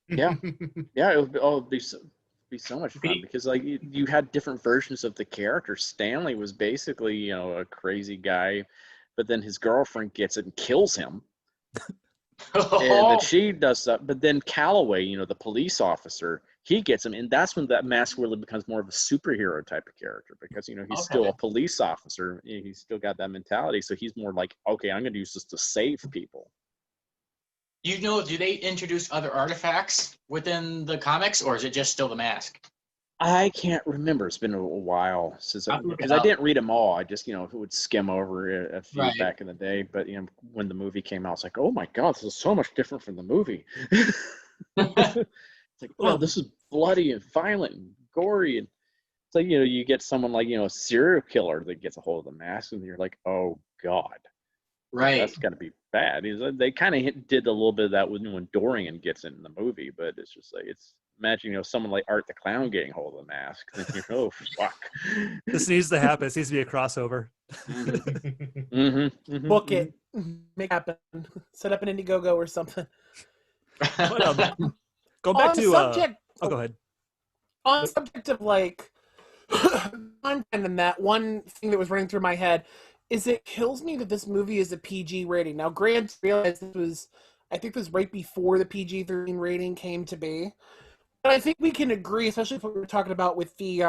Yeah. Yeah, it would be so much fun because like you had different versions of the character. Stanley was basically, a crazy guy, but then his girlfriend gets it and kills him. And then she does that. But then Calloway, the police officer, he gets him, and that's when that mask really becomes more of a superhero type of character because he's still a police officer. He's still got that mentality, so he's more like, okay, I'm going to use this to save people. Do they introduce other artifacts within the comics, or is it just still the mask? I can't remember. It's been a while since because I didn't read them all. I just would skim over a few back in the day. But when the movie came out, it's like, oh my god, this is so much different from the movie. It's like, oh, this is bloody and violent and gory, and it's like you get someone like a serial killer that gets a hold of the mask, and you're like, oh god, right? That's gonna be bad. They kind of did a little bit of that when Dorian gets in the movie, but it's just like imagine someone like Art the Clown getting hold of the mask, and you're oh fuck. This needs to happen. This needs to be a crossover. Book it, make it happen. Set up an Indiegogo or something. Going back to go ahead. On the subject of like content and that, one thing that was running through my head is it kills me that this movie is a PG rating. Now, Grant realized I think this was right before the PG-13 rating came to be. But I think we can agree, especially if what we were talking about with the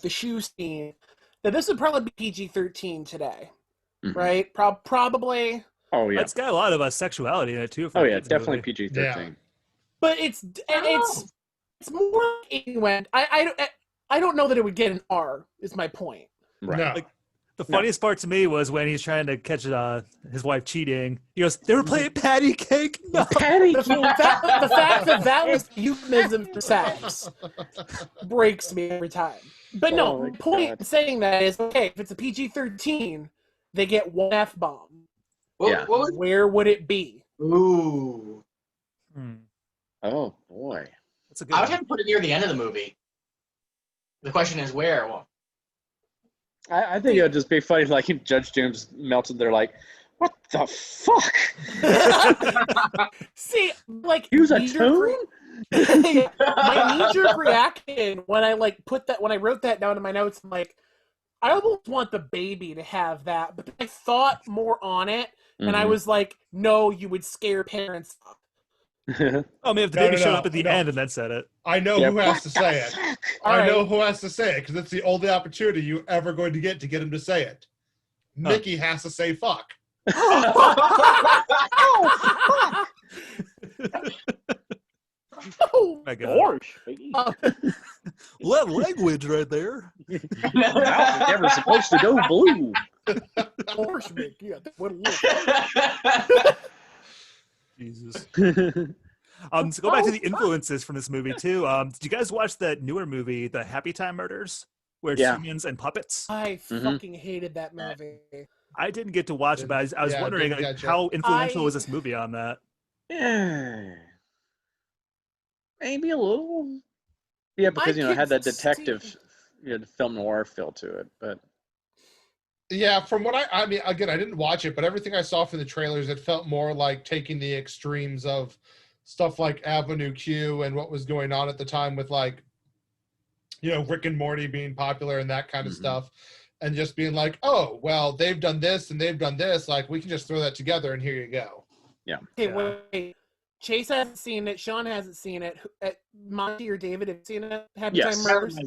shoe scene, that this would probably be PG-13 today, right? Probably. Oh yeah, it's got a lot of sexuality in it too. Oh yeah, definitely PG-13. Yeah. But it's more like I don't know that it would get an R. Is my point. Right. No. Like, the funniest part to me was when he's trying to catch his wife cheating. He goes, "They were playing patty cake." No, patty cake. The fact that was euphemism for sex breaks me every time. But no, the point in saying that is okay. If it's a PG-13, they get one F-bomb. Yeah. Where would it be? Ooh. Oh boy, that's a good. I would have to put it near the end of the movie. The question is where. Well, I think it would just be funny, like if Judge James melted. They're like, "What the fuck?" See, like Use a knee-jerk tune? my knee-jerk reaction when I wrote that down in my notes, I'm like, I almost want the baby to have that, but I thought more on it, and I was like, no, you would scare parents off. I mean, if the baby showed up at the end and then said it. I know who has to say it. All know who has to say it, because it's the only opportunity you're ever going to get him to say it. Mickey has to say fuck. Oh my God. What language right there. Mouth is never supposed to go blue. Horse Mickey. Jesus. To go back to the influences from this movie too. Did you guys watch that newer movie, The Happy Time Murders, where it's humans and puppets? I fucking hated that movie. I didn't get to watch it, but I was wondering how influential was this movie on that? Yeah, maybe a little. Yeah, because it had that detective, film noir feel to it. But yeah, from what I mean, again, I didn't watch it, but everything I saw from the trailers, it felt more like taking the extremes of stuff like Avenue Q and what was going on at the time with like, Rick and Morty being popular and that kind of stuff. And just being like, oh, well, they've done this and they've done this. Like, we can just throw that together and here you go. Yeah. Okay, wait. Chase hasn't seen it. Sean hasn't seen it. Monty or David have seen it? Happy Time Murders?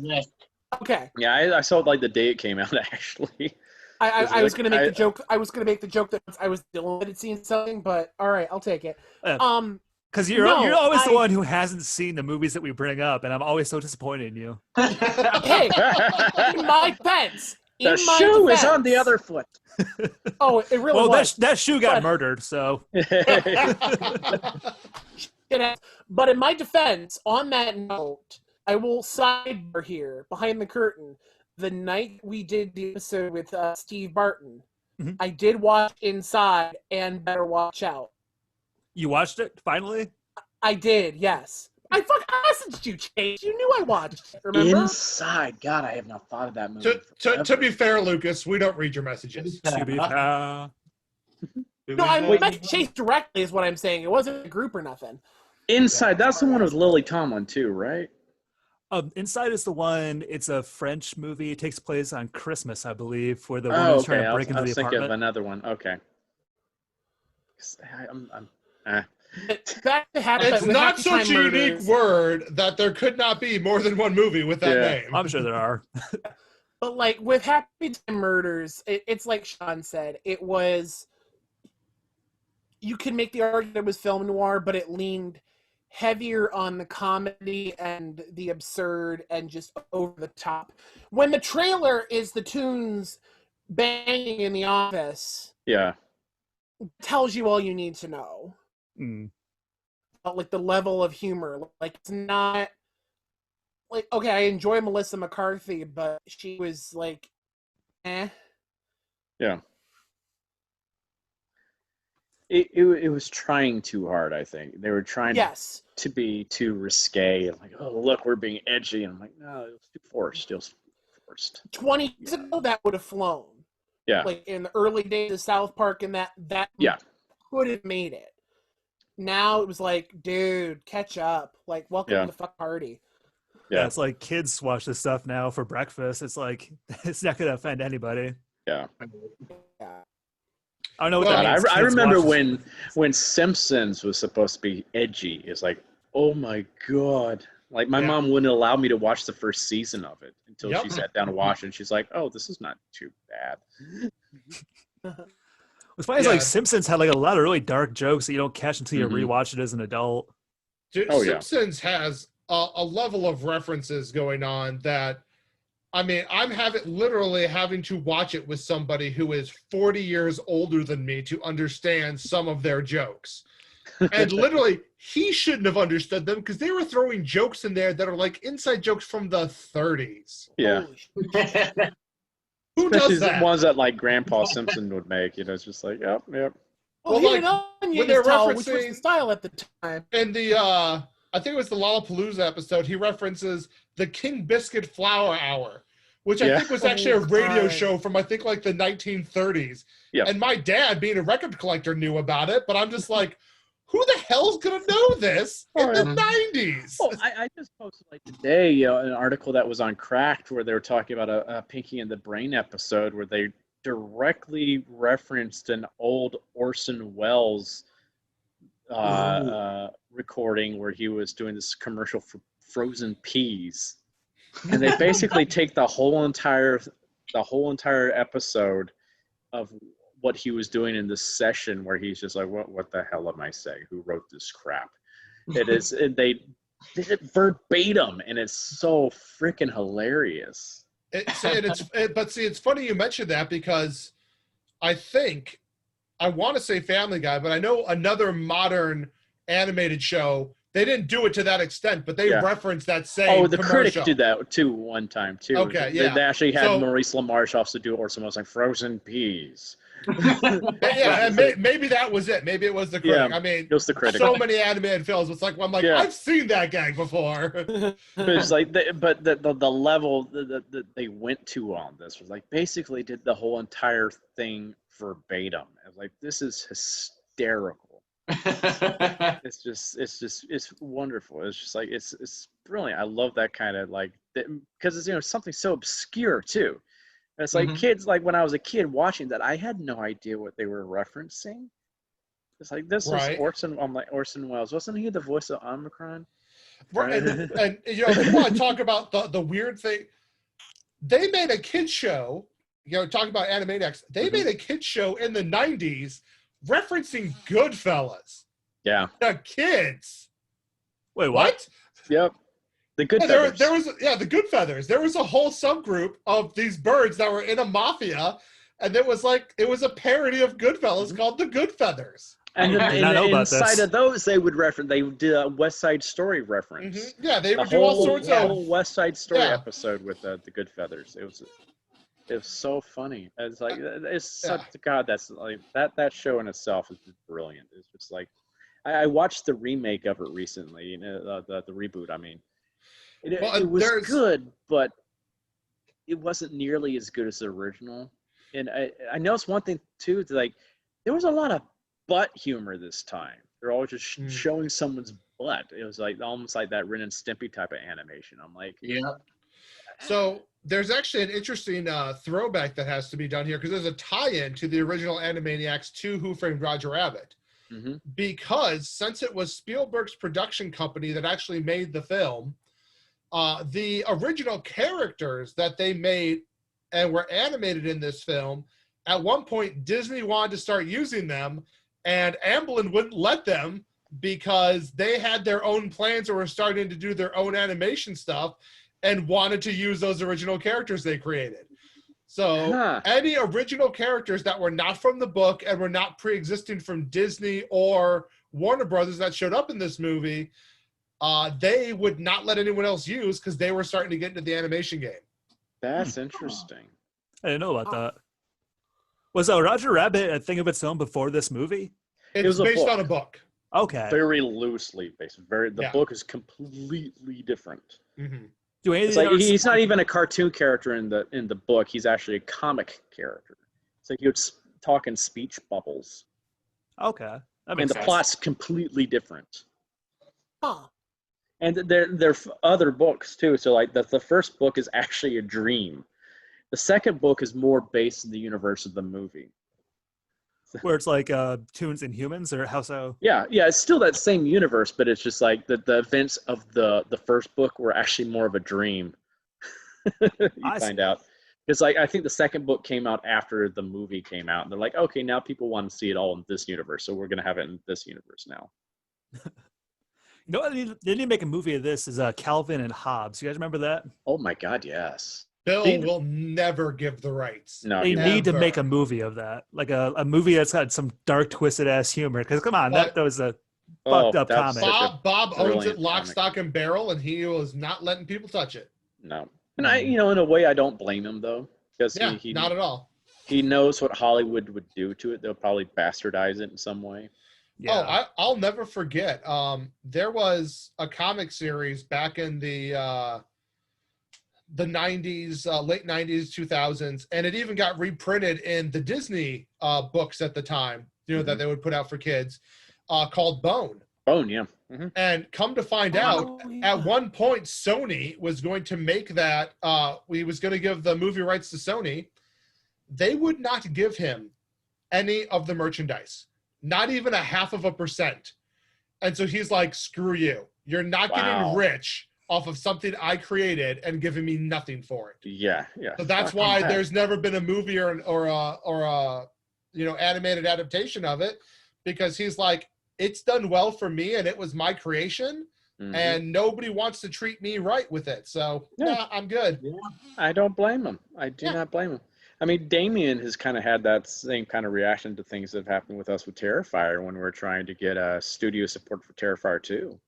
Okay. Yeah, I saw it like the day it came out, actually. I was going to make the joke. I was going to make the joke that I was Dylan that had seen something, but all right, I'll take it. Because you're always the one who hasn't seen the movies that we bring up, and I'm always so disappointed in you. Hey, in my defense. The shoe is on the other foot. Oh, it really was. That shoe got murdered, so. But in my defense, on that note, I will sidebar here, behind the curtain. The night we did the episode with Steve Barton, I did watch Inside and Better Watch Out. You watched it, finally? I did, yes. I fucking messaged you, Chase. You knew I watched it, remember? Inside. God, I have not thought of that movie. To be fair, Lucas, we don't read your messages. To be fair. No, I met Chase directly is what I'm saying. It wasn't a group or nothing. Inside, that's the one with Lily Tomlin too, right? Inside is the one, it's a French movie. It takes place on Christmas, I believe, where the woman's trying to break into the apartment. I was thinking of another one. Okay. It's not such a unique word that there could not be more than one movie with that name. I'm sure there are. But like with Happy Time Murders, it's like Sean said, it was, you can make the argument it was film noir, but it leaned heavier on the comedy and the absurd and just over the top. When the trailer is the tunes banging in the office, it tells you all you need to know. Like the level of humor, like it's not like, okay, I enjoy Melissa McCarthy, but she was like, It was trying too hard. I think they were trying to be too risque. Like, oh look, we're being edgy, and I'm like, no, it was too forced. It was forced. 20 years ago, that would have flown. Yeah, like in the early days of South Park, and that could have made it. Now it was like, dude, catch up. Like, welcome to the fuck party. Yeah, it's like kids watch this stuff now for breakfast. It's like, it's not going to offend anybody. Yeah. I don't know what that means. I remember when Simpsons was supposed to be edgy. It's like, oh my God. Like, my mom wouldn't allow me to watch the first season of it until she sat down to watch it. And she's like, oh, this is not too bad. What's funny is like Simpsons had like a lot of really dark jokes that you don't catch until you rewatch it as an adult. Dude, Simpsons has a level of references going on that, I mean, I'm literally having to watch it with somebody who is 40 years older than me to understand some of their jokes. And literally, he shouldn't have understood them because they were throwing jokes in there that are like inside jokes from the 30s. Yeah. Who does that? The ones that like Grandpa Simpson would make, it's just like, yep. Well, like, when they're referencing, which was the style at the time. In the, I think it was the Lollapalooza episode, he references the King Biscuit Flour Hour, which I think was actually a radio show from, I think, like the 1930s. Yeah. And my dad, being a record collector, knew about it, but I'm just like, who the hell's going to know this in the 90s? Oh, I just posted like today an article that was on Cracked where they were talking about a Pinky and the Brain episode where they directly referenced an old Orson Welles recording where he was doing this commercial for frozen peas. And they basically take the whole entire episode of what he was doing in this session where he's just like, what the hell am I saying? Who wrote this crap? It is, and they did it verbatim, and it's so freaking hilarious. But it's funny you mentioned that because I want to say Family Guy, but I know another modern animated show, they didn't do it to that extent, but they referenced that same the commercial. Critic did that too one time too. Okay, yeah. They actually had Maurice LaMarche also do Orson Welles like frozen peas. And maybe that was it. Maybe it was the Critic. Yeah, I mean, it was the Critic. So many animated films. It's like, I've seen that gag before. But it's like, the level that they went to on this was like basically did the whole entire thing verbatim. I was like, this is hysterical. It's wonderful. It's just like it's brilliant. I love that kind of like because it's something so obscure too. And it's like kids, like when I was a kid watching that, I had no idea what they were referencing. It's like this was Orson. I'm like Orson Welles. Wasn't he the voice of Omicron? Right. And if you want to talk about the weird thing, they made a kids show. Talking about Animaniacs, they made a kids show in the 90s referencing Goodfellas. Yeah. The kids. Wait, what? Yep. The Good Feathers. There was the Good Feathers. There was a whole subgroup of these birds that were in a mafia, and it was a parody of Goodfellas called the Good Feathers. And inside of those, they would did a West Side Story reference. Yeah, they would do all sorts of whole West Side Story episode with the Good Feathers. It was so funny. It's like God. That's like that show in itself is brilliant. It's just like I watched the remake of it recently. The reboot. I mean, it was good, but it wasn't nearly as good as the original. And I noticed one thing too. Like there was a lot of butt humor this time. They're always just showing someone's butt. It was like almost like that Ren and Stimpy type of animation. I'm like, yeah. So there's actually an interesting throwback that has to be done here because there's a tie-in to the original Animaniacs 2 Who Framed Roger Rabbit. Because since it was Spielberg's production company that actually made the film, the original characters that they made and were animated in this film, at one point Disney wanted to start using them, and Amblin wouldn't let them because they had their own plans or were starting to do their own animation stuff and wanted to use those original characters they created. So any original characters that were not from the book and were not pre-existing from Disney or Warner Brothers that showed up in this movie, they would not let anyone else use because they were starting to get into the animation game. That's interesting. I didn't know about that. Was Roger Rabbit a thing of its own before this movie? It's based on a book. Okay. Very loosely based. The book is completely different. It's like he's not even a cartoon character in the book. He's actually a comic character. It's like he would talk in speech bubbles. Okay. And the plot's completely different. Huh. And there are other books too. So like the first book is actually a dream. The second book is more based in the universe of the movie. Where it's like Toons and Humans, or how so? Yeah, it's still that same universe, but it's just like the events of the first book were actually more of a dream. You find out. Because like I think the second book came out after the movie came out, and they're like, okay, now people want to see it all in this universe, so we're gonna have it in this universe now. You know what? They need to make a movie of this. Is Calvin and Hobbes. You guys remember that? Oh my God, yes. Bill will never give the rights. No, they need to make a movie of that, like a movie that's got some dark, twisted ass humor. Because come on, that was a fucked up comic. Bob owns it lock, stock, and barrel, and he was not letting people touch it. No, and in a way, I don't blame him though, because he not at all. He knows what Hollywood would do to it. They'll probably bastardize it in some way. Yeah. Oh, I'll never forget. There was a comic series back in the the 90s, late 90s, 2000s, and it even got reprinted in the Disney books at the time, that they would put out for kids, called Bone. Bone, yeah. And come to find out, at one point, Sony was going to make that, we was going to give the movie rights to Sony. They would not give him any of the merchandise, not even 0.5%. And so he's like, screw you. You're not getting rich off of something I created and giving me nothing for it. Yeah. So that's why there's never been a movie or a animated adaptation of it, because he's like, it's done well for me and it was my creation, and nobody wants to treat me right with it. So I'm good. Yeah. I don't blame him. I do not blame him. I mean, Damien has kind of had that same kind of reaction to things that have happened with us with Terrifier when we're trying to get studio support for Terrifier 2.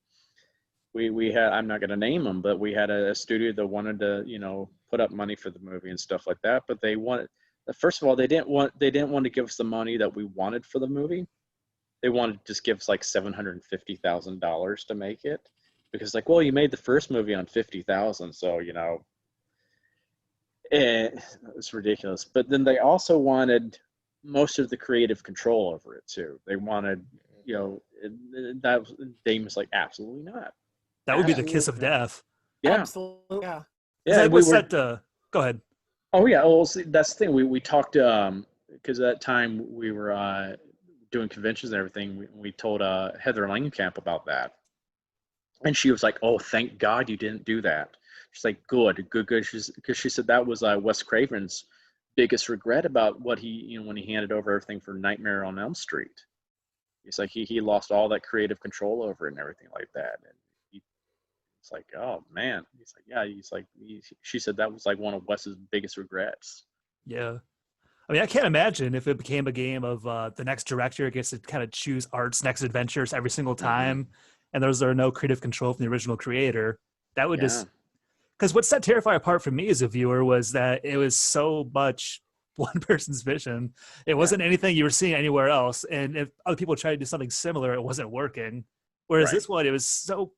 We had, I'm not going to name them, but we had a studio that wanted to, put up money for the movie and stuff like that. But they wanted, first of all, they didn't want to give us the money that we wanted for the movie. They wanted to just give us like $750,000 to make it, because like, well, you made the first movie on $50,000, so it's ridiculous. But then they also wanted most of the creative control over it too. They wanted, that Dame was like, absolutely not. That would be the kiss of death. Yeah, absolutely. Yeah. Yeah. Go ahead. Oh yeah. Well, see, that's the thing. We talked because at that time we were doing conventions and everything. We told Heather Langenkamp about that, and she was like, "Oh, thank God you didn't do that." She's like, good. Because she said that was Wes Craven's biggest regret about what he, when he handed over everything for Nightmare on Elm Street. He's like, he lost all that creative control over it and everything like that. And it's like, oh man. He's like, yeah. He's like, she said that was like one of Wes's biggest regrets. Yeah. I mean, I can't imagine if it became a game of the next director gets to kind of choose Art's next adventures every single time, and there are no creative control from the original creator. That would just, because what set Terrifier apart from me as a viewer was that it was so much one person's vision. It wasn't anything you were seeing anywhere else, and if other people tried to do something similar, it wasn't working. Whereas this one, it was so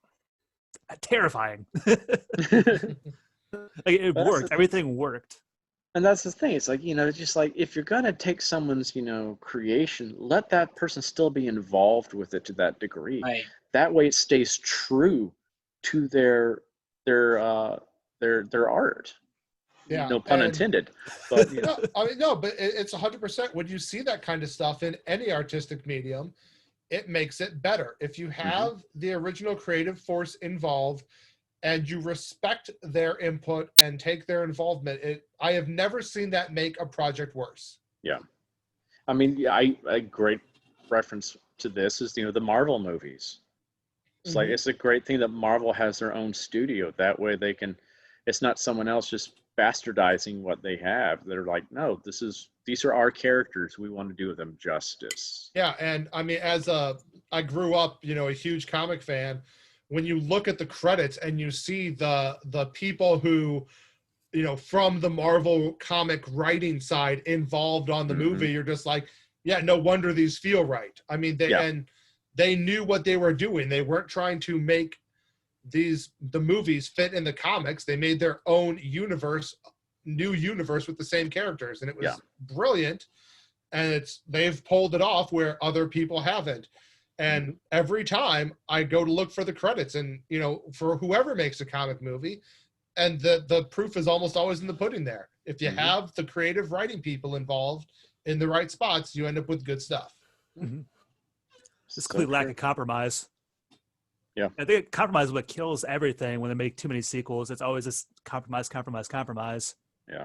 terrifying. It worked. Everything worked. And that's the thing. It's like, just like, if you're going to take someone's, creation, let that person still be involved with it to that degree. Right. That way it stays true to their art. Yeah. No pun intended. But, but it's 100%. When you see that kind of stuff in any artistic medium, it makes it better. If you have the original creative force involved, and you respect their input and take their involvement, I have never seen that make a project worse. Yeah. I mean, a great reference to this is, the Marvel movies. It's like, it's a great thing that Marvel has their own studio. That way it's not someone else just bastardizing what they have. They're like, no, these are our characters. We want to do them justice. Yeah. And I mean, I grew up, a huge comic fan. When you look at the credits and you see the people who, from the Marvel comic writing side involved on the movie, you're just like, yeah, no wonder these feel right. I mean, they knew what they were doing. They weren't trying to make the movies fit in the comics. They made their own new universe with the same characters, and it was brilliant. And they've pulled it off where other people haven't. And every time I go to look for the credits, and for whoever makes a comic movie, and the proof is almost always in the pudding there. If you have the creative writing people involved in the right spots, you end up with good stuff. This complete lack of compromise. Yeah. I think compromise is what kills everything when they make too many sequels. It's always this compromise. Yeah.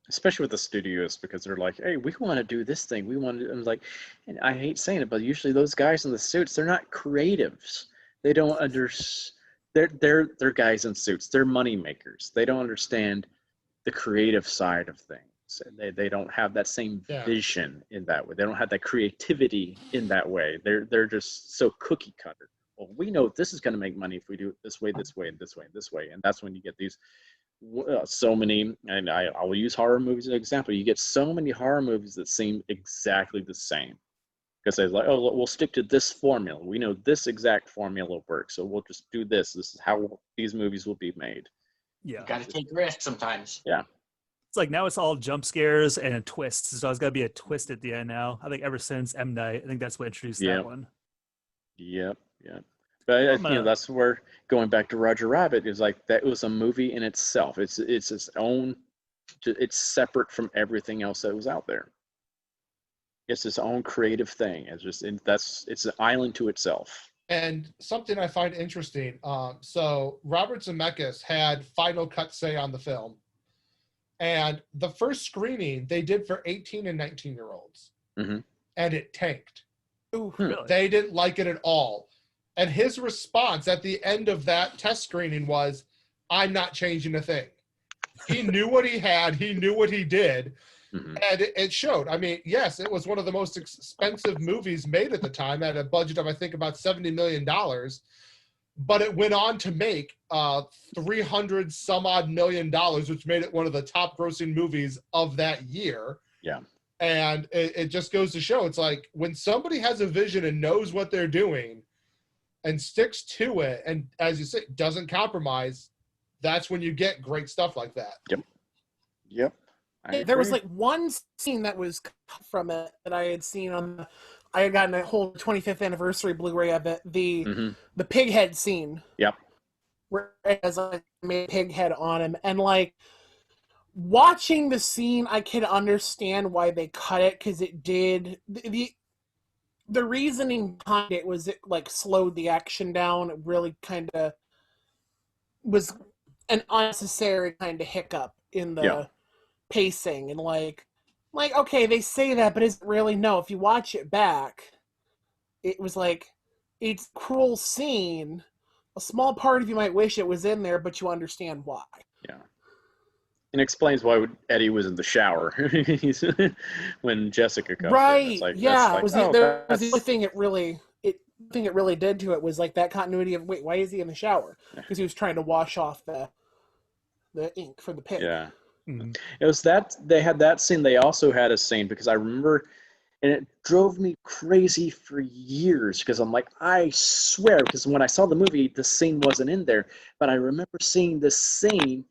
Especially with the studios, because they're like, hey, we want to do this thing. We want to, and like, and I hate saying it, but usually those guys in the suits, they're not creatives. They don't they're guys in suits. They're money makers. They don't understand the creative side of things. They don't have that same vision in that way. They don't have that creativity in that way. They're just so cookie cutter. Well, we know this is going to make money if we do it this way, this way, and this way, and this way. And that's when you get these so many, and I will use horror movies as an example. You get so many horror movies that seem exactly the same. Because they're like, oh, we'll stick to this formula. We know this exact formula works, so we'll just do this. This is how these movies will be made. Yeah. You got to take risks sometimes. Yeah. It's like now it's all jump scares and twists. So it's got to be a twist at the end now. I think ever since M. Night, I think that's what introduced that one. Yep. But that's where going back to Roger Rabbit is like that was a movie in itself. It's its own. It's separate from everything else that was out there. It's its own creative thing. It's an island to itself. And something I find interesting. So Robert Zemeckis had final cut say on the film. And the first screening they did for 18 and 19-year-olds. Mm-hmm. And it tanked. Ooh, Really? They didn't like it at all. And his response at the end of that test screening was, I'm not changing a thing. He knew what he had. He knew what he did. Mm-hmm. And it showed. I mean, yes, it was one of the most expensive movies made at the time at a budget of, I think, about $70 million. But it went on to make $300 some odd million, which made it one of the top grossing movies of that year. Yeah. And it just goes to show, it's like when somebody has a vision and knows what they're doing and sticks to it, and as you say, doesn't compromise, that's when you get great stuff like that. Yep. There was like one scene that was cut from it that I had seen on I had gotten a whole 25th anniversary Blu-ray of it. The pig head scene. Yep. Where it has like made a pig head on him, and like watching the scene, I can understand why they cut it because it did the reasoning behind it was it like slowed the action down. It really kind of was an unnecessary kind of hiccup in the pacing, and like okay, they say that, but is it really? No. If you watch it back, it was like it's a cruel scene. A small part of you might wish it was in there, but you understand why. Yeah. And explains why Eddie was in the shower when Jessica comes right. in. Like, yeah. like, was the only thing it really did to it was like that continuity of, wait, why is he in the shower? Because he was trying to wash off the ink from the pig. Yeah. Mm-hmm. It was that they had that scene. They also had a scene because I remember, and it drove me crazy for years because I'm like, I swear, because when I saw the movie, the scene wasn't in there, but I remember seeing this scene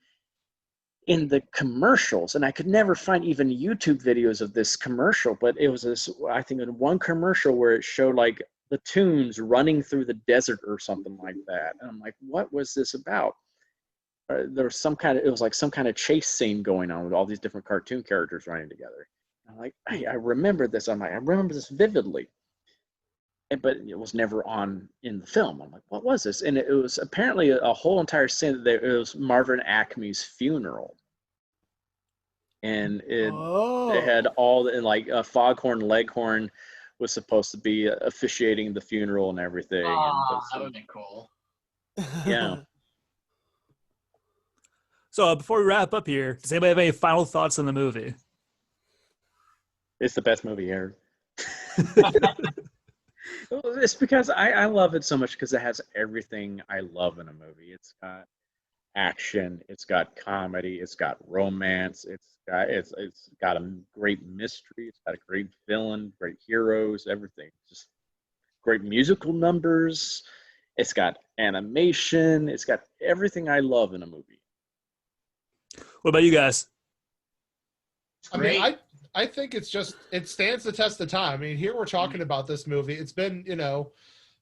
in the commercials, and I could never find even YouTube videos of this commercial, but it was this, I think, in one commercial where it showed like the Toons running through the desert or something like that, and I'm like, what was this about? There was it was like some kind of chase scene going on with all these different cartoon characters running together. I'm like, hey, I remember this. I'm like, I remember this vividly. But it was never on in the film. I'm like, what was this? And it was apparently a whole entire scene. It was Marvin Acme's funeral. And it had all, and like Foghorn Leghorn was supposed to be officiating the funeral and everything. Oh, that would have been cool. Yeah. So before we wrap up here, does anybody have any final thoughts on the movie? It's the best movie ever. It's because I love it so much because it has everything I love in a movie. It's got action, it's got comedy, it's got romance, it's got a great mystery, it's got a great villain, great heroes, everything. Just great musical numbers. It's got animation. It's got everything I love in a movie. What about you guys? I mean, I think it stands the test of time. I mean, here we're talking about this movie. It's been,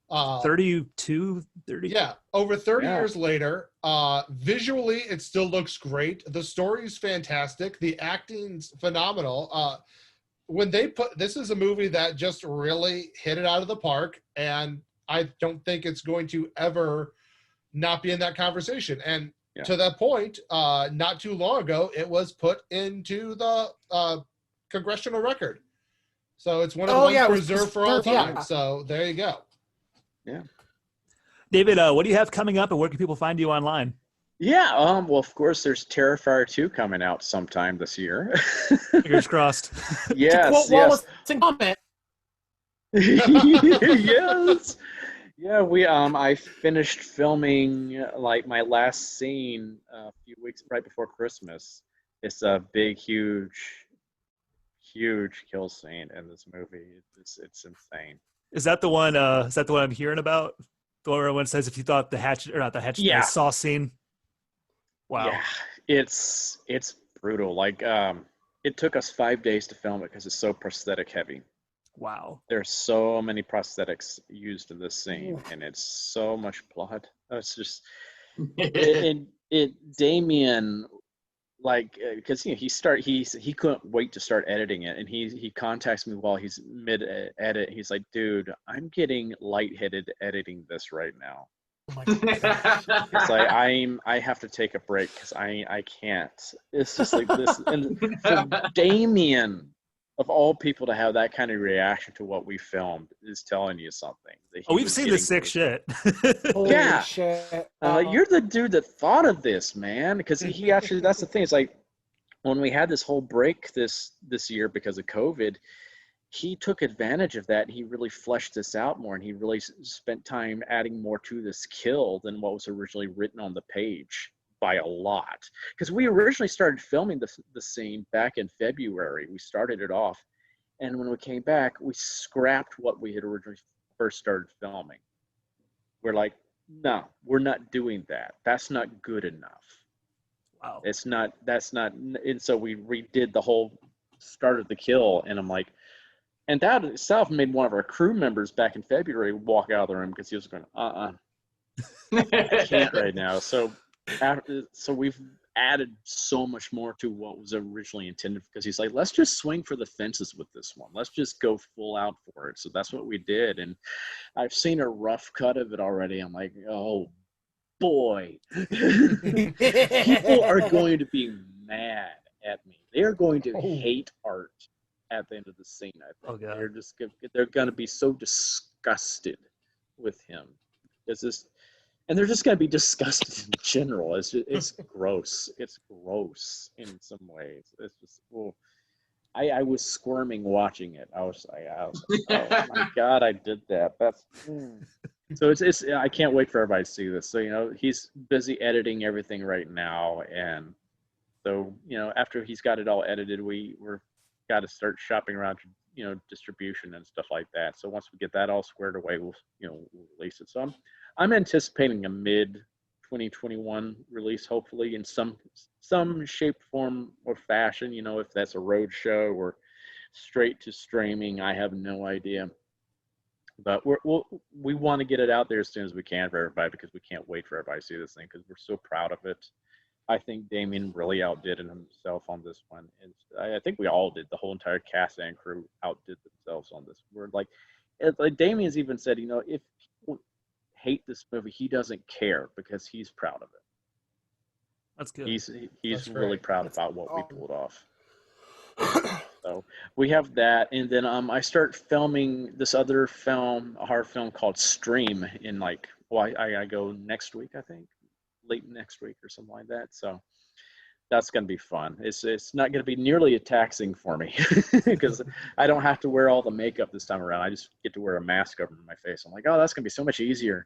32, 30. Yeah, over 30 years later. Visually, it still looks great. The story's fantastic. The acting's phenomenal. This is a movie that just really hit it out of the park, and I don't think it's going to ever not be in that conversation. And to that point, not too long ago, it was put into the congressional record. So it's one of the ones preserved for all time. Yeah. So there you go. Yeah. David, what do you have coming up, and where can people find you online? Yeah, well, of course, there's Terrifier 2 coming out sometime this year. Fingers crossed. Yes. Wallace in comment. Yes. Yeah, I finished filming like my last scene a few weeks right before Christmas. It's a big, huge kill scene in this movie. It's insane. Is that the one? Is that the one I'm hearing about? The one where everyone says if you thought the hatchet or not the hatchet, the saw scene. Wow. Yeah, it's brutal. Like, it took us 5 days to film it because it's so prosthetic heavy. Wow. There's so many prosthetics used in this scene, and it's so much blood. It's just Damien, like, because he couldn't wait to start editing it, and he contacts me while he's mid edit. He's like, dude, I'm getting lightheaded editing this right now. Oh my God. It's like I have to take a break because I can't. It's just like this, and for Damien, of all people, to have that kind of reaction to what we filmed is telling you something. We've seen this sick shit. Holy Yeah. shit. You're the dude that thought of this, man. Because he actually, that's the thing. It's like when we had this whole break this year because of COVID, he took advantage of that. And he really fleshed this out more, and he really spent time adding more to this kill than what was originally written on the page by a lot. Because we originally started filming the scene back in February. We started it off, and when we came back, we scrapped what we had originally first started filming. We're like, no, we're not doing that. That's not good enough. Wow. That's not, and so we redid the whole start of the kill, and I'm like, and that itself made one of our crew members back in February walk out of the room because he was going, I can't right now. So we've added so much more to what was originally intended, because he's like, let's just swing for the fences with this one. Let's just go full out for it. So that's what we did. And I've seen a rough cut of it already. I'm like, oh boy, people are going to be mad at me. They are going to hate Art at the end of the scene. I think they're going to be so disgusted with him. And they're just going to be disgusted in general. It's gross. It's gross in some ways. It's just, I was squirming watching it. I was like, oh my God, I did that. So it's I can't wait for everybody to see this. So, he's busy editing everything right now. And so, after he's got it all edited, we're got to start shopping around, distribution and stuff like that. So once we get that all squared away, we'll release it. So I'm anticipating a mid 2021 release, hopefully in some shape, form, or fashion. If that's a road show or straight to streaming, I have no idea. But we want to get it out there as soon as we can for everybody, because we can't wait for everybody to see this thing, because we're so proud of it. I think Damien really outdid himself on this one. And I think we all did. The whole entire cast and crew outdid themselves on this. We're like Damien's even said, if people hate this movie, he doesn't care, because he's proud of it. That's good. He's really proud about what we pulled off. So we have that, and then I start filming this other film, a horror film called Stream, in I go next week, I think. Late next week or something like that. So that's going to be fun. It's not going to be nearly as taxing for me because I don't have to wear all the makeup this time around. I just get to wear a mask over my face. I'm like, oh, that's going to be so much easier.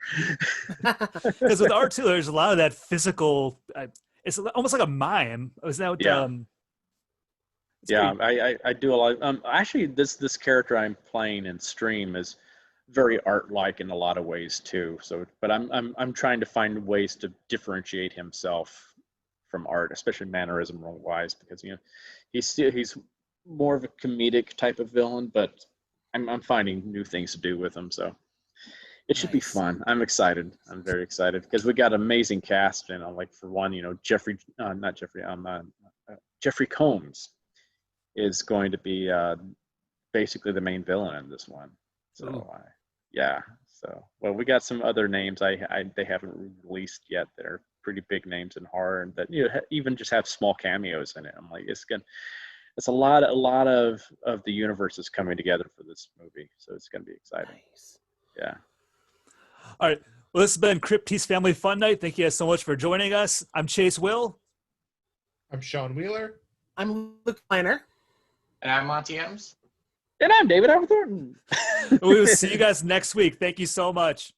Because with art too, there's a lot of that physical. It's almost like a mime. Is that what? Yeah. I do a lot. Actually, this character I'm playing in Stream is very art-like in a lot of ways too. So, but I'm trying to find ways to differentiate himself from Art, especially mannerism wise, because he's more of a comedic type of villain, but I'm finding new things to do with him. So it should be fun. I'm excited. I'm very excited because we got an amazing cast. And like for one, Jeffrey Combs is going to be basically the main villain in this one. So well, we got some other names they haven't released yet that are pretty big names in horror, and that even just have small cameos in it. I'm like, it's a lot of the universe is coming together for this movie, so it's gonna be exciting. Nice. Yeah. All right. Well, this has been CryptTeaze Family Fun Night. Thank you guys so much for joining us. I'm Chase Will. I'm Sean Wheeler. I'm Luke Kleiner. And I'm Monty Adams. And I'm David Thornton. We will see you guys next week. Thank you so much.